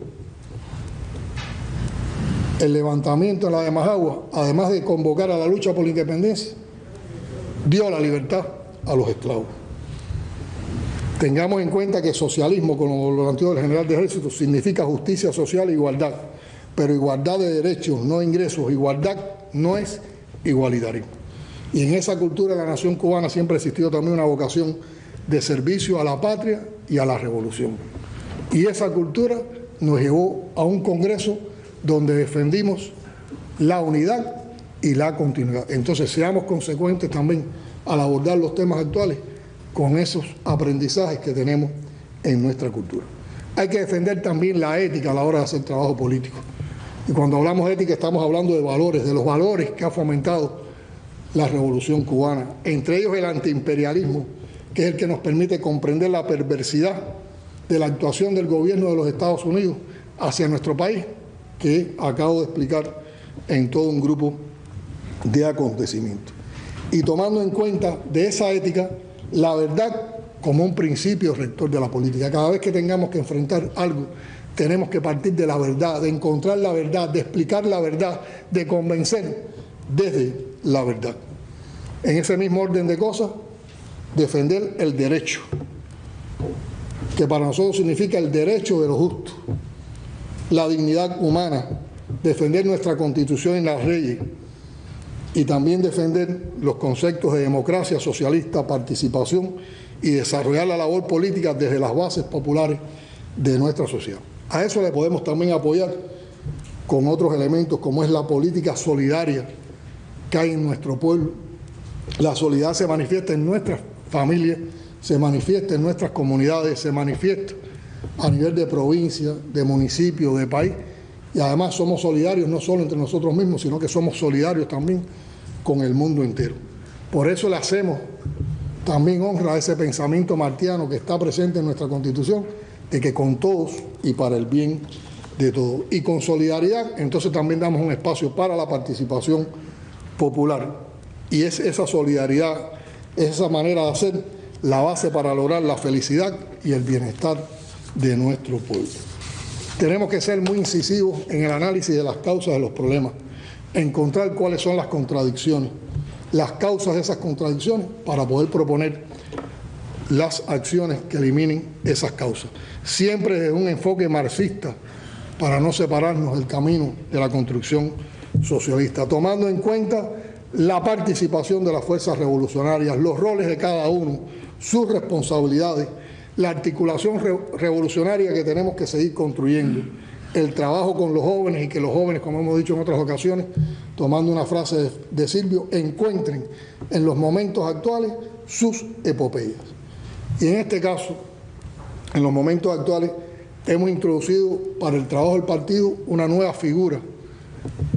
el levantamiento en la de Majagua, además de convocar a la lucha por la independencia, dio la libertad a los esclavos. Tengamos en cuenta que socialismo, como lo planteó el general de ejército, significa justicia social e igualdad, pero igualdad de derechos, no ingresos. Igualdad no es igualitarismo. Y en esa cultura de la nación cubana siempre ha existido también una vocación de servicio a la patria y a la revolución. Y esa cultura nos llevó a un congreso donde defendimos la unidad y la continuidad. Entonces seamos consecuentes también al abordar los temas actuales con esos aprendizajes que tenemos en nuestra cultura. Hay que defender también la ética a la hora de hacer trabajo político. Y cuando hablamos de ética estamos hablando de valores, de los valores que ha fomentado la revolución cubana, entre ellos el antiimperialismo, que es el que nos permite comprender la perversidad de la actuación del gobierno de los Estados Unidos hacia nuestro país, que acabo de explicar en todo un grupo de acontecimientos. y tomando en cuenta de esa ética la verdad como un principio rector de la política. Cada vez que tengamos que enfrentar algo, tenemos que partir de la verdad, de encontrar la verdad, de explicar la verdad, de convencer desde la verdad. En ese mismo orden de cosas, defender el derecho, que para nosotros significa el derecho de lo justo, la dignidad humana, defender nuestra Constitución y las leyes, y también defender los conceptos de democracia socialista, participación y desarrollar la labor política desde las bases populares de nuestra sociedad. A eso le podemos también apoyar con otros elementos como es la política solidaria que hay en nuestro pueblo. La solidaridad se manifiesta en nuestras familias, se manifiesta en nuestras comunidades, se manifiesta a nivel de provincia, de municipio, de país, y además somos solidarios no solo entre nosotros mismos, sino que somos solidarios también con el mundo entero. Por eso le hacemos también honra a ese pensamiento martiano que está presente en nuestra Constitución, de que con todos y para el bien de todos. Y con solidaridad, entonces también damos un espacio para la participación popular. Y es esa solidaridad, es esa manera de hacer la base para lograr la felicidad y el bienestar de nuestro pueblo. Tenemos que ser muy incisivos en el análisis de las causas de los problemas, encontrar cuáles son las contradicciones, las causas de esas contradicciones para poder proponer las acciones que eliminen esas causas. Siempre desde un enfoque marxista para no separarnos del camino de la construcción socialista, tomando en cuenta la participación de las fuerzas revolucionarias, los roles de cada uno, sus responsabilidades, la articulación revolucionaria que tenemos que seguir construyendo, el trabajo con los jóvenes y que los jóvenes, como hemos dicho en otras ocasiones, tomando una frase de Silvio, encuentren en los momentos actuales sus epopeyas. Y en este caso, en los momentos actuales, hemos introducido para el trabajo del partido una nueva figura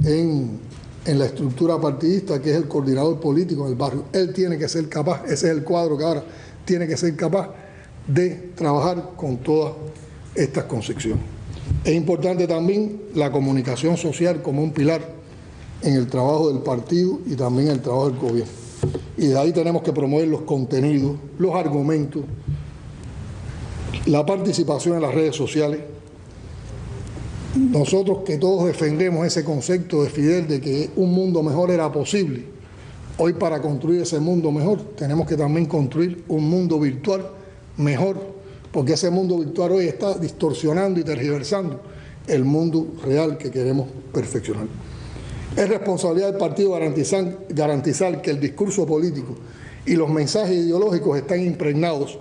en la estructura partidista, que es el coordinador político del barrio. Él tiene que ser capaz, ese es el cuadro que ahora tiene que ser capaz de trabajar con todas estas concepciones. Es importante también la comunicación social como un pilar en el trabajo del partido y también en el trabajo del gobierno. Y de ahí tenemos que promover los contenidos, los argumentos, la participación en las redes sociales. Nosotros que todos defendemos ese concepto de Fidel de que un mundo mejor era posible, hoy para construir ese mundo mejor tenemos que también construir un mundo virtual mejor, porque ese mundo virtual hoy está distorsionando y tergiversando el mundo real que queremos perfeccionar. Es responsabilidad del partido garantizar que el discurso político y los mensajes ideológicos están impregnados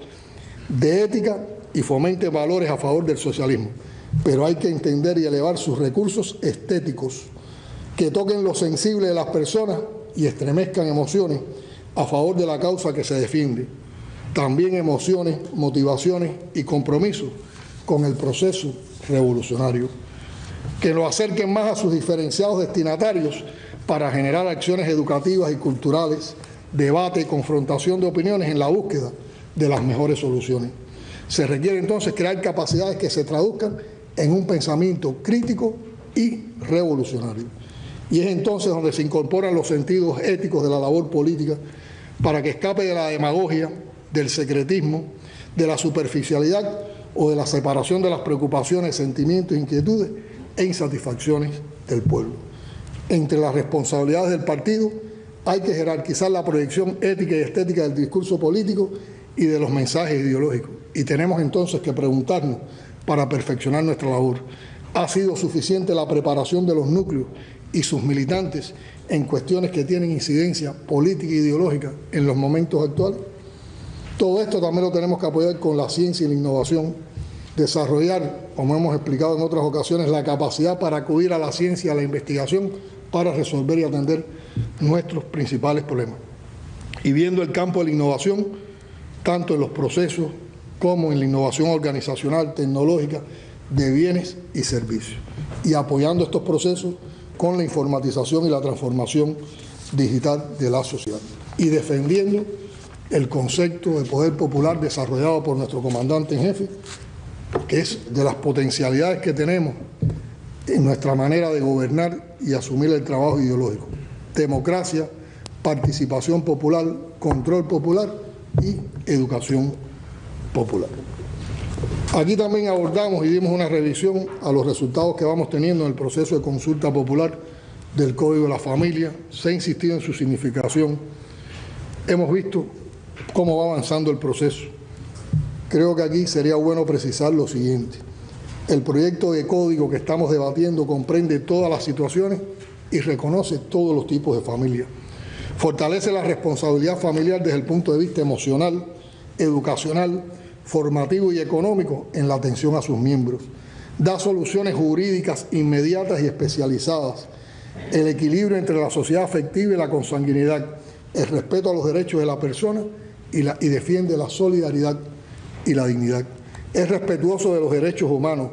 de ética y fomenten valores a favor del socialismo, pero hay que entender y elevar sus recursos estéticos que toquen lo sensible de las personas y estremezcan emociones a favor de la causa que se defiende. También emociones, motivaciones y compromisos con el proceso revolucionario, que lo acerquen más a sus diferenciados destinatarios para generar acciones educativas y culturales, debate y confrontación de opiniones en la búsqueda de las mejores soluciones. Se requiere entonces crear capacidades que se traduzcan en un pensamiento crítico y revolucionario. Y es entonces donde se incorporan los sentidos éticos de la labor política para que escape de la demagogia, del secretismo, de la superficialidad o de la separación de las preocupaciones, sentimientos, inquietudes e insatisfacciones del pueblo. Entre las responsabilidades del partido hay que jerarquizar la proyección ética y estética del discurso político y de los mensajes ideológicos. Y tenemos entonces que preguntarnos para perfeccionar nuestra labor: ¿ha sido suficiente la preparación de los núcleos y sus militantes en cuestiones que tienen incidencia política e ideológica en los momentos actuales? Todo esto también lo tenemos que apoyar con la ciencia y la innovación, desarrollar, como hemos explicado en otras ocasiones, la capacidad para acudir a la ciencia y a la investigación para resolver y atender nuestros principales problemas. Y viendo el campo de la innovación, tanto en los procesos como en la innovación organizacional, tecnológica, de bienes y servicios. Y apoyando estos procesos con la informatización y la transformación digital de la sociedad. Y defendiendo el concepto de poder popular desarrollado por nuestro comandante en jefe, que es de las potencialidades que tenemos en nuestra manera de gobernar y asumir el trabajo ideológico. Democracia, participación popular, control popular y educación popular. Aquí también abordamos y dimos una revisión a los resultados que vamos teniendo en el proceso de consulta popular del Código de la Familia. Se ha insistido en su significación. Hemos visto cómo va avanzando el proceso. Creo que aquí sería bueno precisar lo siguiente. El proyecto de código que estamos debatiendo comprende todas las situaciones y reconoce todos los tipos de familia. Fortalece la responsabilidad familiar desde el punto de vista emocional, educacional, formativo y económico en la atención a sus miembros. Da soluciones jurídicas inmediatas y especializadas, el equilibrio entre la sociedad afectiva y la consanguinidad, el respeto a los derechos de la persona y defiende la solidaridad y la dignidad. Es respetuoso de los derechos humanos,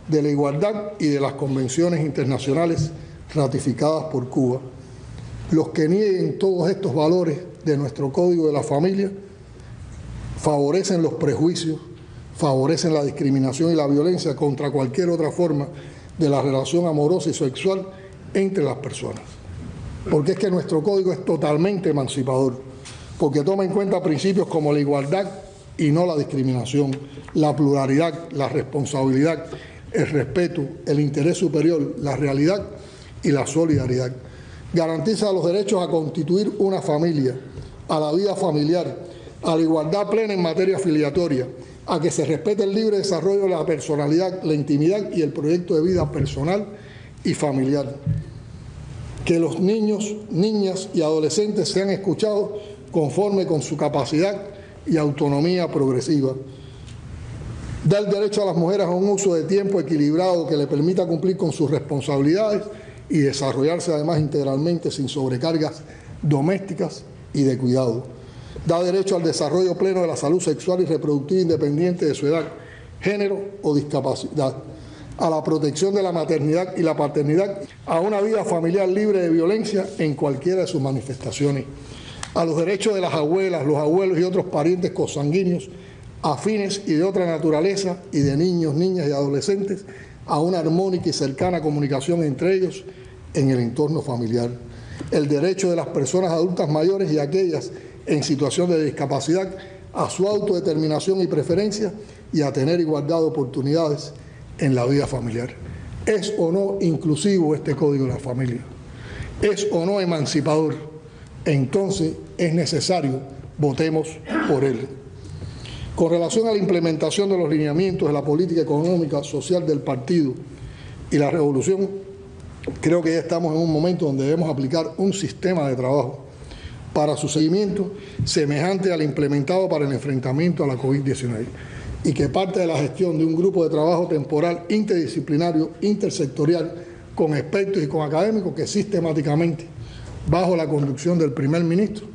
de la igualdad y de las convenciones internacionales ratificadas por Cuba. Los que nieguen todos estos valores de nuestro Código de la Familia favorecen los prejuicios, favorecen la discriminación y la violencia contra cualquier otra forma de la relación amorosa y sexual entre las personas. Porque es que nuestro Código es totalmente emancipador, porque toma en cuenta principios como la igualdad y no la discriminación, la pluralidad, la responsabilidad, el respeto, el interés superior, la realidad y la solidaridad. Garantiza los derechos a constituir una familia, a la vida familiar, a la igualdad plena en materia filiatoria, a que se respete el libre desarrollo de la personalidad, la intimidad y el proyecto de vida personal y familiar. Que los niños, niñas y adolescentes sean escuchados conforme con su capacidad y autonomía progresiva. Da el derecho a las mujeres a un uso de tiempo equilibrado que le permita cumplir con sus responsabilidades y desarrollarse además integralmente sin sobrecargas domésticas y de cuidado. Da derecho al desarrollo pleno de la salud sexual y reproductiva independiente de su edad, género o discapacidad, a la protección de la maternidad y la paternidad, a una vida familiar libre de violencia en cualquiera de sus manifestaciones, a los derechos de las abuelas, los abuelos y otros parientes consanguíneos, afines y de otra naturaleza, y de niños, niñas y adolescentes, a una armónica y cercana comunicación entre ellos en el entorno familiar. El derecho de las personas adultas mayores y aquellas en situación de discapacidad a su autodeterminación y preferencia y a tener igualdad de oportunidades en la vida familiar. ¿Es o no inclusivo este Código de la Familia? ¿Es o no emancipador? Entonces es necesario, votemos por él. Con relación a la implementación de los lineamientos de la política económica social del partido y la revolución, creo que ya estamos en un momento donde debemos aplicar un sistema de trabajo para su seguimiento semejante al implementado para el enfrentamiento a la COVID-19 y que parte de la gestión de un grupo de trabajo temporal interdisciplinario, intersectorial, con expertos y con académicos que sistemáticamente, bajo la conducción del primer ministro,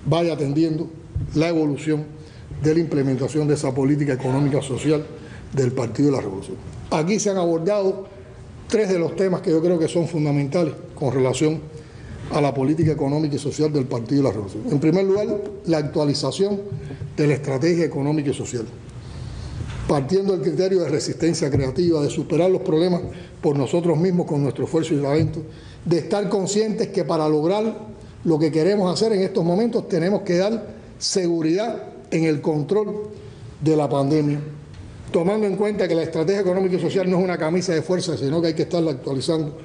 vaya atendiendo la evolución de la implementación de esa política económica social del Partido de la Revolución. Aquí se han abordado tres de los temas que yo creo que son fundamentales con relación a la política económica y social del Partido de la Revolución. En primer lugar, la actualización de la estrategia económica y social, partiendo del criterio de resistencia creativa, de superar los problemas por nosotros mismos con nuestro esfuerzo y talento, de estar conscientes que para lograr lo que queremos hacer en estos momentos tenemos que dar seguridad en el control de la pandemia, tomando en cuenta que la estrategia económica y social no es una camisa de fuerza, sino que hay que estarla actualizando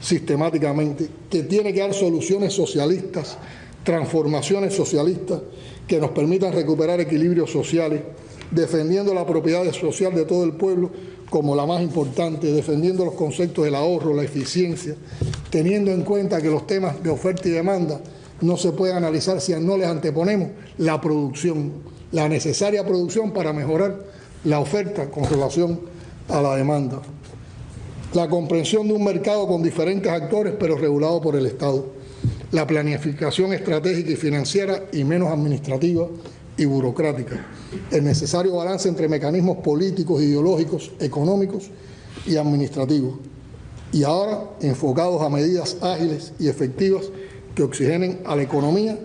sistemáticamente, que tiene que dar soluciones socialistas, transformaciones socialistas que nos permitan recuperar equilibrios sociales, defendiendo la propiedad social de todo el pueblo como la más importante, defendiendo los conceptos del ahorro, la eficiencia, teniendo en cuenta que los temas de oferta y demanda no se pueden analizar si no les anteponemos la producción, la necesaria producción para mejorar la oferta con relación a la demanda. La comprensión de un mercado con diferentes actores, pero regulado por el Estado. La planificación estratégica y financiera y menos administrativa y burocrática. El necesario balance entre mecanismos políticos, ideológicos, económicos y administrativos. Y ahora enfocados a medidas ágiles y efectivas que oxigenen a la economía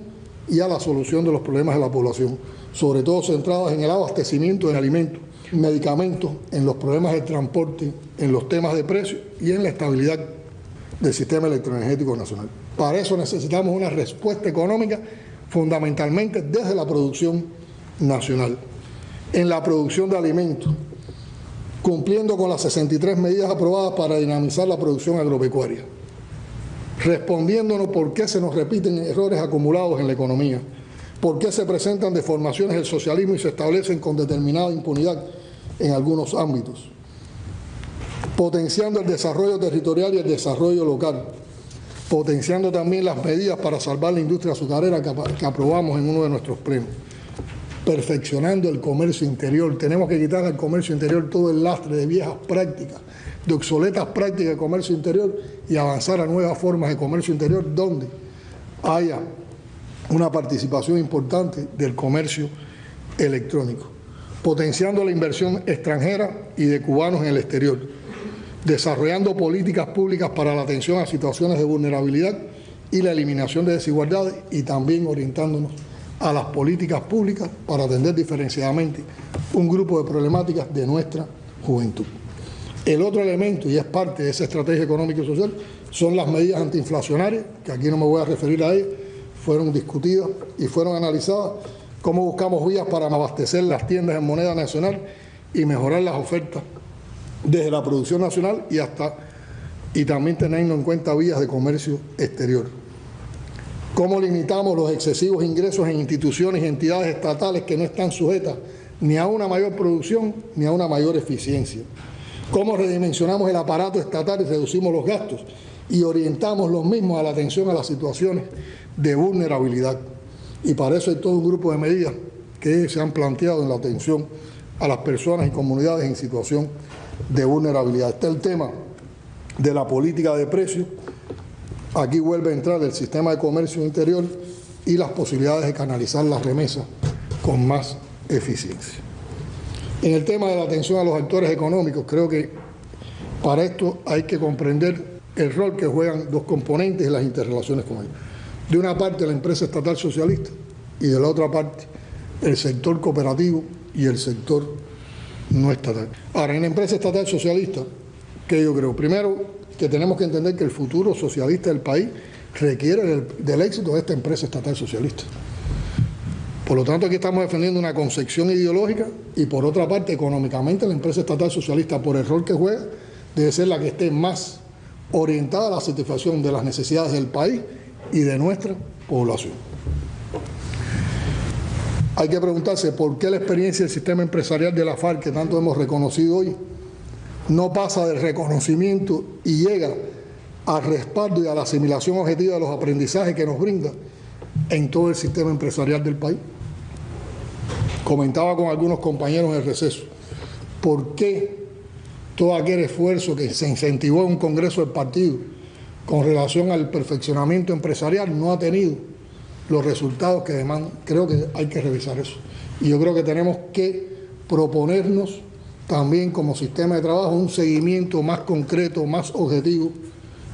y a la solución de los problemas de la población, sobre todo centradas en el abastecimiento de alimentos, medicamentos, en los problemas de transporte, en los temas de precios y en la estabilidad del sistema electroenergético nacional. Para eso necesitamos una respuesta económica fundamentalmente desde la producción nacional, en la producción de alimentos, cumpliendo con las 63 medidas aprobadas para dinamizar la producción agropecuaria, respondiéndonos por qué se nos repiten errores acumulados en la economía, por qué se presentan deformaciones del socialismo y se establecen con determinada impunidad en algunos ámbitos, potenciando el desarrollo territorial y el desarrollo local, potenciando también las medidas para salvar la industria azucarera que aprobamos en uno de nuestros plenos, perfeccionando el comercio interior. Tenemos que quitar al comercio interior todo el lastre de viejas prácticas, de obsoletas prácticas de comercio interior y avanzar a nuevas formas de comercio interior donde haya una participación importante del comercio electrónico, potenciando la inversión extranjera y de cubanos en el exterior, desarrollando políticas públicas para la atención a situaciones de vulnerabilidad y la eliminación de desigualdades y también orientándonos a las políticas públicas para atender diferenciadamente un grupo de problemáticas de nuestra juventud. El otro elemento, y es parte de esa estrategia económica y social, son las medidas antiinflacionarias, que aquí no me voy a referir a ellas, fueron discutidas y fueron analizadas, cómo buscamos vías para abastecer las tiendas en moneda nacional y mejorar las ofertas desde la producción nacional y también teniendo en cuenta vías de comercio exterior. Cómo limitamos los excesivos ingresos en instituciones y entidades estatales que no están sujetas ni a una mayor producción ni a una mayor eficiencia. Cómo redimensionamos el aparato estatal y reducimos los gastos y orientamos los mismos a la atención a las situaciones de vulnerabilidad. Y para eso hay todo un grupo de medidas que se han planteado en la atención a las personas y comunidades en situación de vulnerabilidad. Está el tema de la política de precios. Aquí vuelve a entrar el sistema de comercio interior y las posibilidades de canalizar las remesas con más eficiencia. En el tema de la atención a los actores económicos, creo que para esto hay que comprender el rol que juegan dos componentes en las interrelaciones con ellos. De una parte la empresa estatal socialista y de la otra parte el sector cooperativo y el sector no estatal. Ahora, en la empresa estatal socialista, ¿qué yo creo? Primero, que tenemos que entender que el futuro socialista del país requiere del éxito de esta empresa estatal socialista. Por lo tanto, aquí estamos defendiendo una concepción ideológica y, por otra parte, económicamente, la empresa estatal socialista, por el rol que juega, debe ser la que esté más orientada a la satisfacción de las necesidades del país y de nuestra población. Hay que preguntarse por qué la experiencia del sistema empresarial de la FARC, que tanto hemos reconocido hoy, no pasa del reconocimiento y llega al respaldo y a la asimilación objetiva de los aprendizajes que nos brinda en todo el sistema empresarial del país. Comentaba con algunos compañeros en el receso, ¿por qué todo aquel esfuerzo que se incentivó en un congreso del partido con relación al perfeccionamiento empresarial no ha tenido los resultados que demandan? Creo que hay que revisar eso. Y yo creo que tenemos que proponernos también como sistema de trabajo un seguimiento más concreto, más objetivo,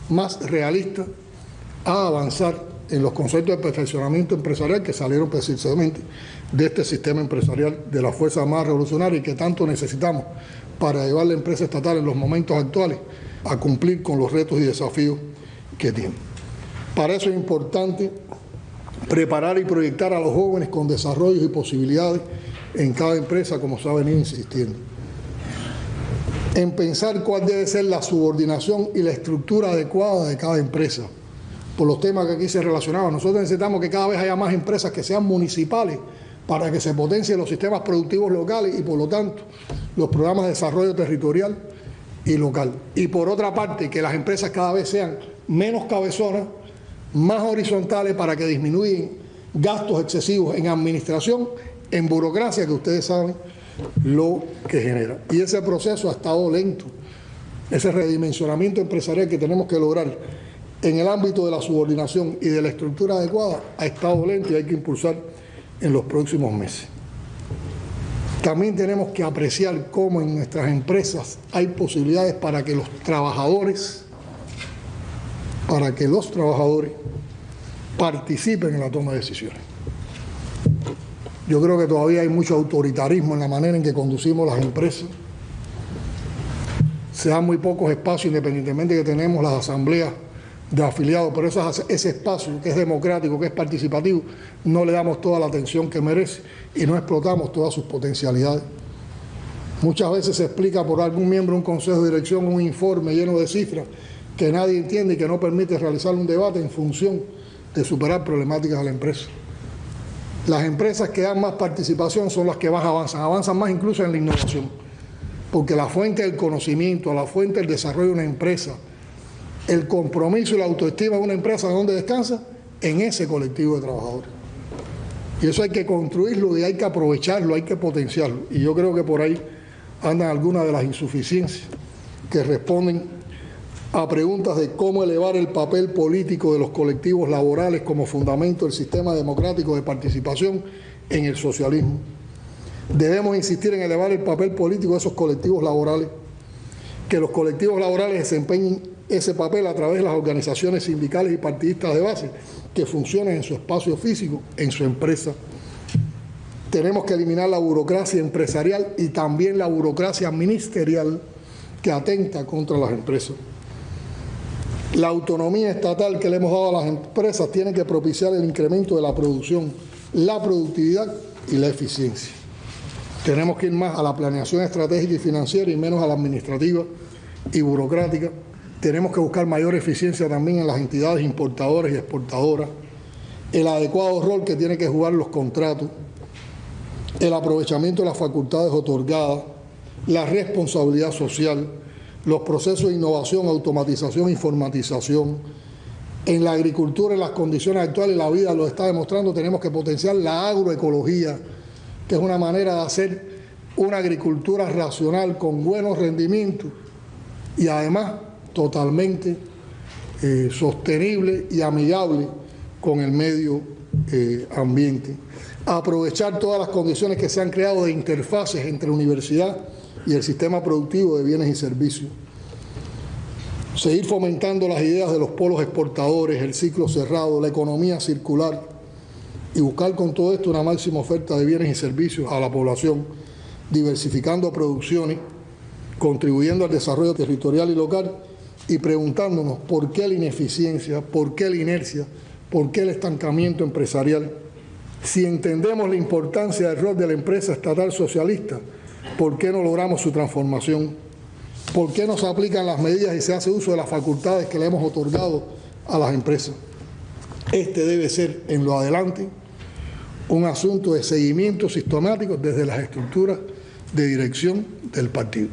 más realista a avanzar en los conceptos de perfeccionamiento empresarial que salieron precisamente de este sistema empresarial de la fuerza más revolucionaria y que tanto necesitamos para llevar la empresa estatal en los momentos actuales a cumplir con los retos y desafíos que tiene. Para eso es importante preparar y proyectar a los jóvenes con desarrollos y posibilidades en cada empresa, como se ha venido insistiendo. En pensar cuál debe ser la subordinación y la estructura adecuada de cada empresa. Por los temas que aquí se relacionaban, nosotros necesitamos que cada vez haya más empresas que sean municipales para que se potencien los sistemas productivos locales y, por lo tanto, los programas de desarrollo territorial y local. Y, por otra parte, que las empresas cada vez sean menos cabezonas, más horizontales para que disminuyan gastos excesivos en administración, en burocracia, que ustedes saben lo que genera. Y ese proceso ha estado lento. Ese redimensionamiento empresarial que tenemos que lograr en el ámbito de la subordinación y de la estructura adecuada ha estado lento y hay que impulsar en los próximos meses. También tenemos que apreciar cómo en nuestras empresas hay posibilidades para que los trabajadores participen en la toma de decisiones. Yo creo que todavía hay mucho autoritarismo en la manera en que conducimos las empresas. Se dan muy pocos espacios, independientemente de que tenemos las asambleas de afiliados, pero ese espacio que es democrático, que es participativo, no le damos toda la atención que merece y no explotamos todas sus potencialidades. Muchas veces se explica por algún miembro de un consejo de dirección un informe lleno de cifras que nadie entiende y que no permite realizar un debate en función de superar problemáticas de la empresa. Las empresas que dan más participación son las que más avanzan más incluso en la innovación, porque la fuente del conocimiento, la fuente del desarrollo de una empresa, el compromiso y la autoestima de una empresa, ¿dónde descansa? En ese colectivo de trabajadores. Y eso hay que construirlo y hay que aprovecharlo, hay que potenciarlo. Y yo creo que por ahí andan algunas de las insuficiencias que responden a preguntas de cómo elevar el papel político de los colectivos laborales como fundamento del sistema democrático de participación en el socialismo. Debemos insistir en elevar el papel político de esos colectivos laborales, que los colectivos laborales desempeñen ese papel a través de las organizaciones sindicales y partidistas de base que funcionen en su espacio físico, en su empresa. Tenemos que eliminar la burocracia empresarial y también la burocracia ministerial que atenta contra las empresas. La autonomía estatal que le hemos dado a las empresas tiene que propiciar el incremento de la producción, la productividad y la eficiencia. Tenemos que ir más a la planeación estratégica y financiera y menos a la administrativa y burocrática. Tenemos que buscar mayor eficiencia también en las entidades importadoras y exportadoras, el adecuado rol que tienen que jugar los contratos, el aprovechamiento de las facultades otorgadas, la responsabilidad social, los procesos de innovación, automatización, informatización. En la agricultura, en las condiciones actuales, la vida lo está demostrando, tenemos que potenciar la agroecología, que es una manera de hacer una agricultura racional con buenos rendimientos y además totalmente sostenible y amigable con el medio ambiente. Aprovechar todas las condiciones que se han creado de interfaces entre la universidad y el sistema productivo de bienes y servicios. Seguir fomentando las ideas de los polos exportadores, el ciclo cerrado, la economía circular y buscar con todo esto una máxima oferta de bienes y servicios a la población, diversificando producciones, contribuyendo al desarrollo territorial y local y preguntándonos por qué la ineficiencia, por qué la inercia, por qué el estancamiento empresarial. Si entendemos la importancia del rol de la empresa estatal socialista, ¿por qué no logramos su transformación? ¿Por qué no se aplican las medidas y se hace uso de las facultades que le hemos otorgado a las empresas? Este debe ser, en lo adelante, un asunto de seguimiento sistemático desde las estructuras de dirección del partido.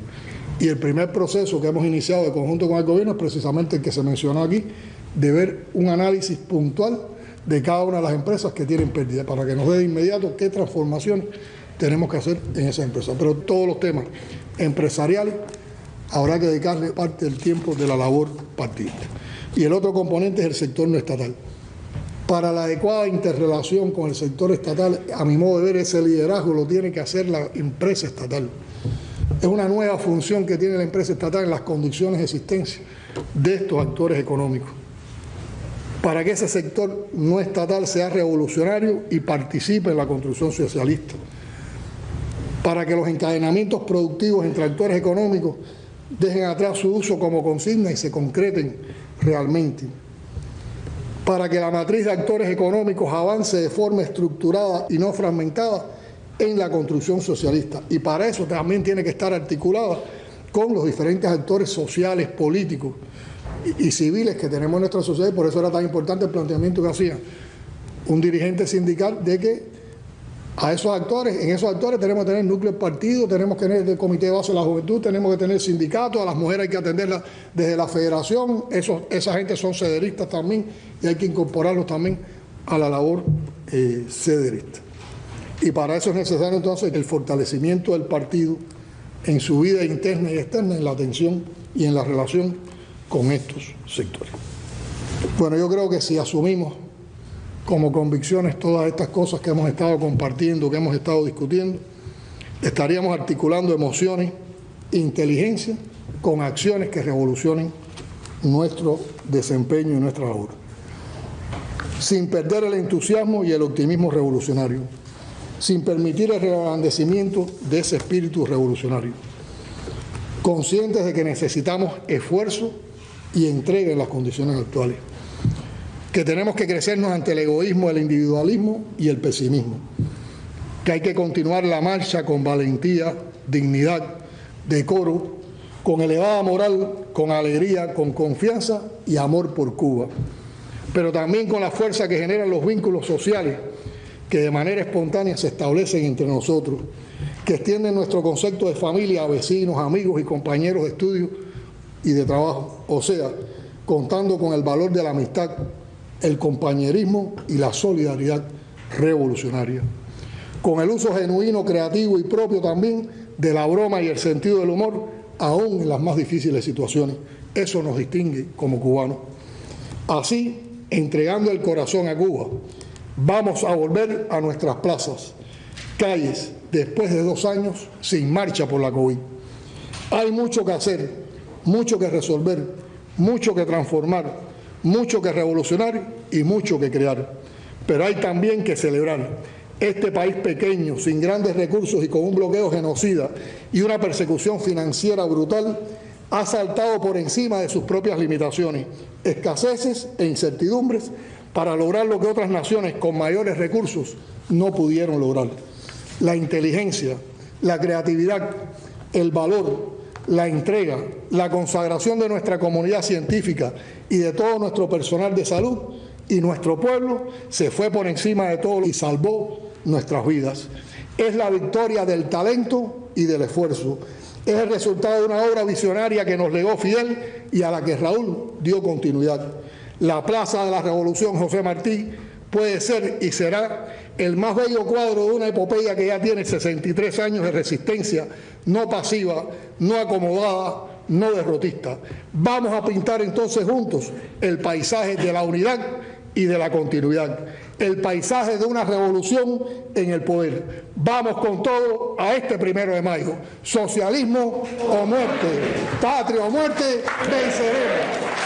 Y el primer proceso que hemos iniciado de conjunto con el gobierno es precisamente el que se mencionó aquí, de ver un análisis puntual de cada una de las empresas que tienen pérdida, para que nos dé de inmediato qué transformaciones tenemos que hacer en esas empresas. Pero todos los temas empresariales habrá que dedicarle parte del tiempo de la labor partidista. Y el otro componente es el sector no estatal. Para la adecuada interrelación con el sector estatal, a mi modo de ver, ese liderazgo lo tiene que hacer la empresa estatal. Es una nueva función que tiene la empresa estatal en las condiciones de existencia de estos actores económicos. Para que ese sector no estatal sea revolucionario y participe en la construcción socialista. Para que los encadenamientos productivos entre actores económicos dejen atrás su uso como consigna y se concreten realmente. Para que la matriz de actores económicos avance de forma estructurada y no fragmentada en la construcción socialista. Y para eso también tiene que estar articulada con los diferentes actores sociales, políticos y civiles que tenemos en nuestra sociedad, y por eso era tan importante el planteamiento que hacía un dirigente sindical de que a esos actores, en esos actores tenemos que tener núcleo de partido, tenemos que tener el comité de base de la juventud, tenemos que tener sindicatos, a las mujeres hay que atenderlas desde la federación, esa gente son cederistas también y hay que incorporarlos también a la labor cederista. Y para eso es necesario entonces el fortalecimiento del partido en su vida interna y externa, en la atención y en la relación con estos sectores. Bueno, yo creo que si asumimos como convicciones todas estas cosas que hemos estado compartiendo, que hemos estado discutiendo, estaríamos articulando emociones, inteligencia, con acciones que revolucionen nuestro desempeño y nuestra labor, sin perder el entusiasmo y el optimismo revolucionario, sin permitir el reablandecimiento de ese espíritu revolucionario, conscientes de que necesitamos esfuerzo y entrega en las condiciones actuales. que tenemos que crecernos ante el egoísmo, el individualismo y el pesimismo, que hay que continuar la marcha con valentía, dignidad, decoro, con elevada moral, con alegría, con confianza y amor por Cuba, pero también con la fuerza que generan los vínculos sociales que de manera espontánea se establecen entre nosotros, que extienden nuestro concepto de familia a vecinos, amigos y compañeros de estudio y de trabajo, o sea, contando con el valor de la amistad, el compañerismo y la solidaridad revolucionaria, con el uso genuino, creativo y propio también de la broma y el sentido del humor, aún en las más difíciles situaciones. Eso nos distingue como cubanos. Así, entregando el corazón a Cuba, vamos a volver a nuestras plazas, calles, después de 2 años sin marcha por la COVID. Hay mucho que hacer, mucho que resolver, mucho que transformar, mucho que revolucionar y mucho que crear. Pero hay también que celebrar. Este país pequeño, sin grandes recursos y con un bloqueo genocida y una persecución financiera brutal, ha saltado por encima de sus propias limitaciones, escaseces e incertidumbres para lograr lo que otras naciones con mayores recursos no pudieron lograr. La inteligencia, la creatividad, el valor, la entrega, la consagración de nuestra comunidad científica y de todo nuestro personal de salud y nuestro pueblo se fue por encima de todo y salvó nuestras vidas. Es la victoria del talento y del esfuerzo. Es el resultado de una obra visionaria que nos legó Fidel y a la que Raúl dio continuidad. La Plaza de la Revolución José Martí puede ser y será el más bello cuadro de una epopeya que ya tiene 63 años de resistencia, no pasiva, no acomodada, no derrotista. Vamos a pintar entonces juntos el paisaje de la unidad y de la continuidad, el paisaje de una revolución en el poder. Vamos con todo a este 1 de mayo. Socialismo o muerte, patria o muerte, venceremos.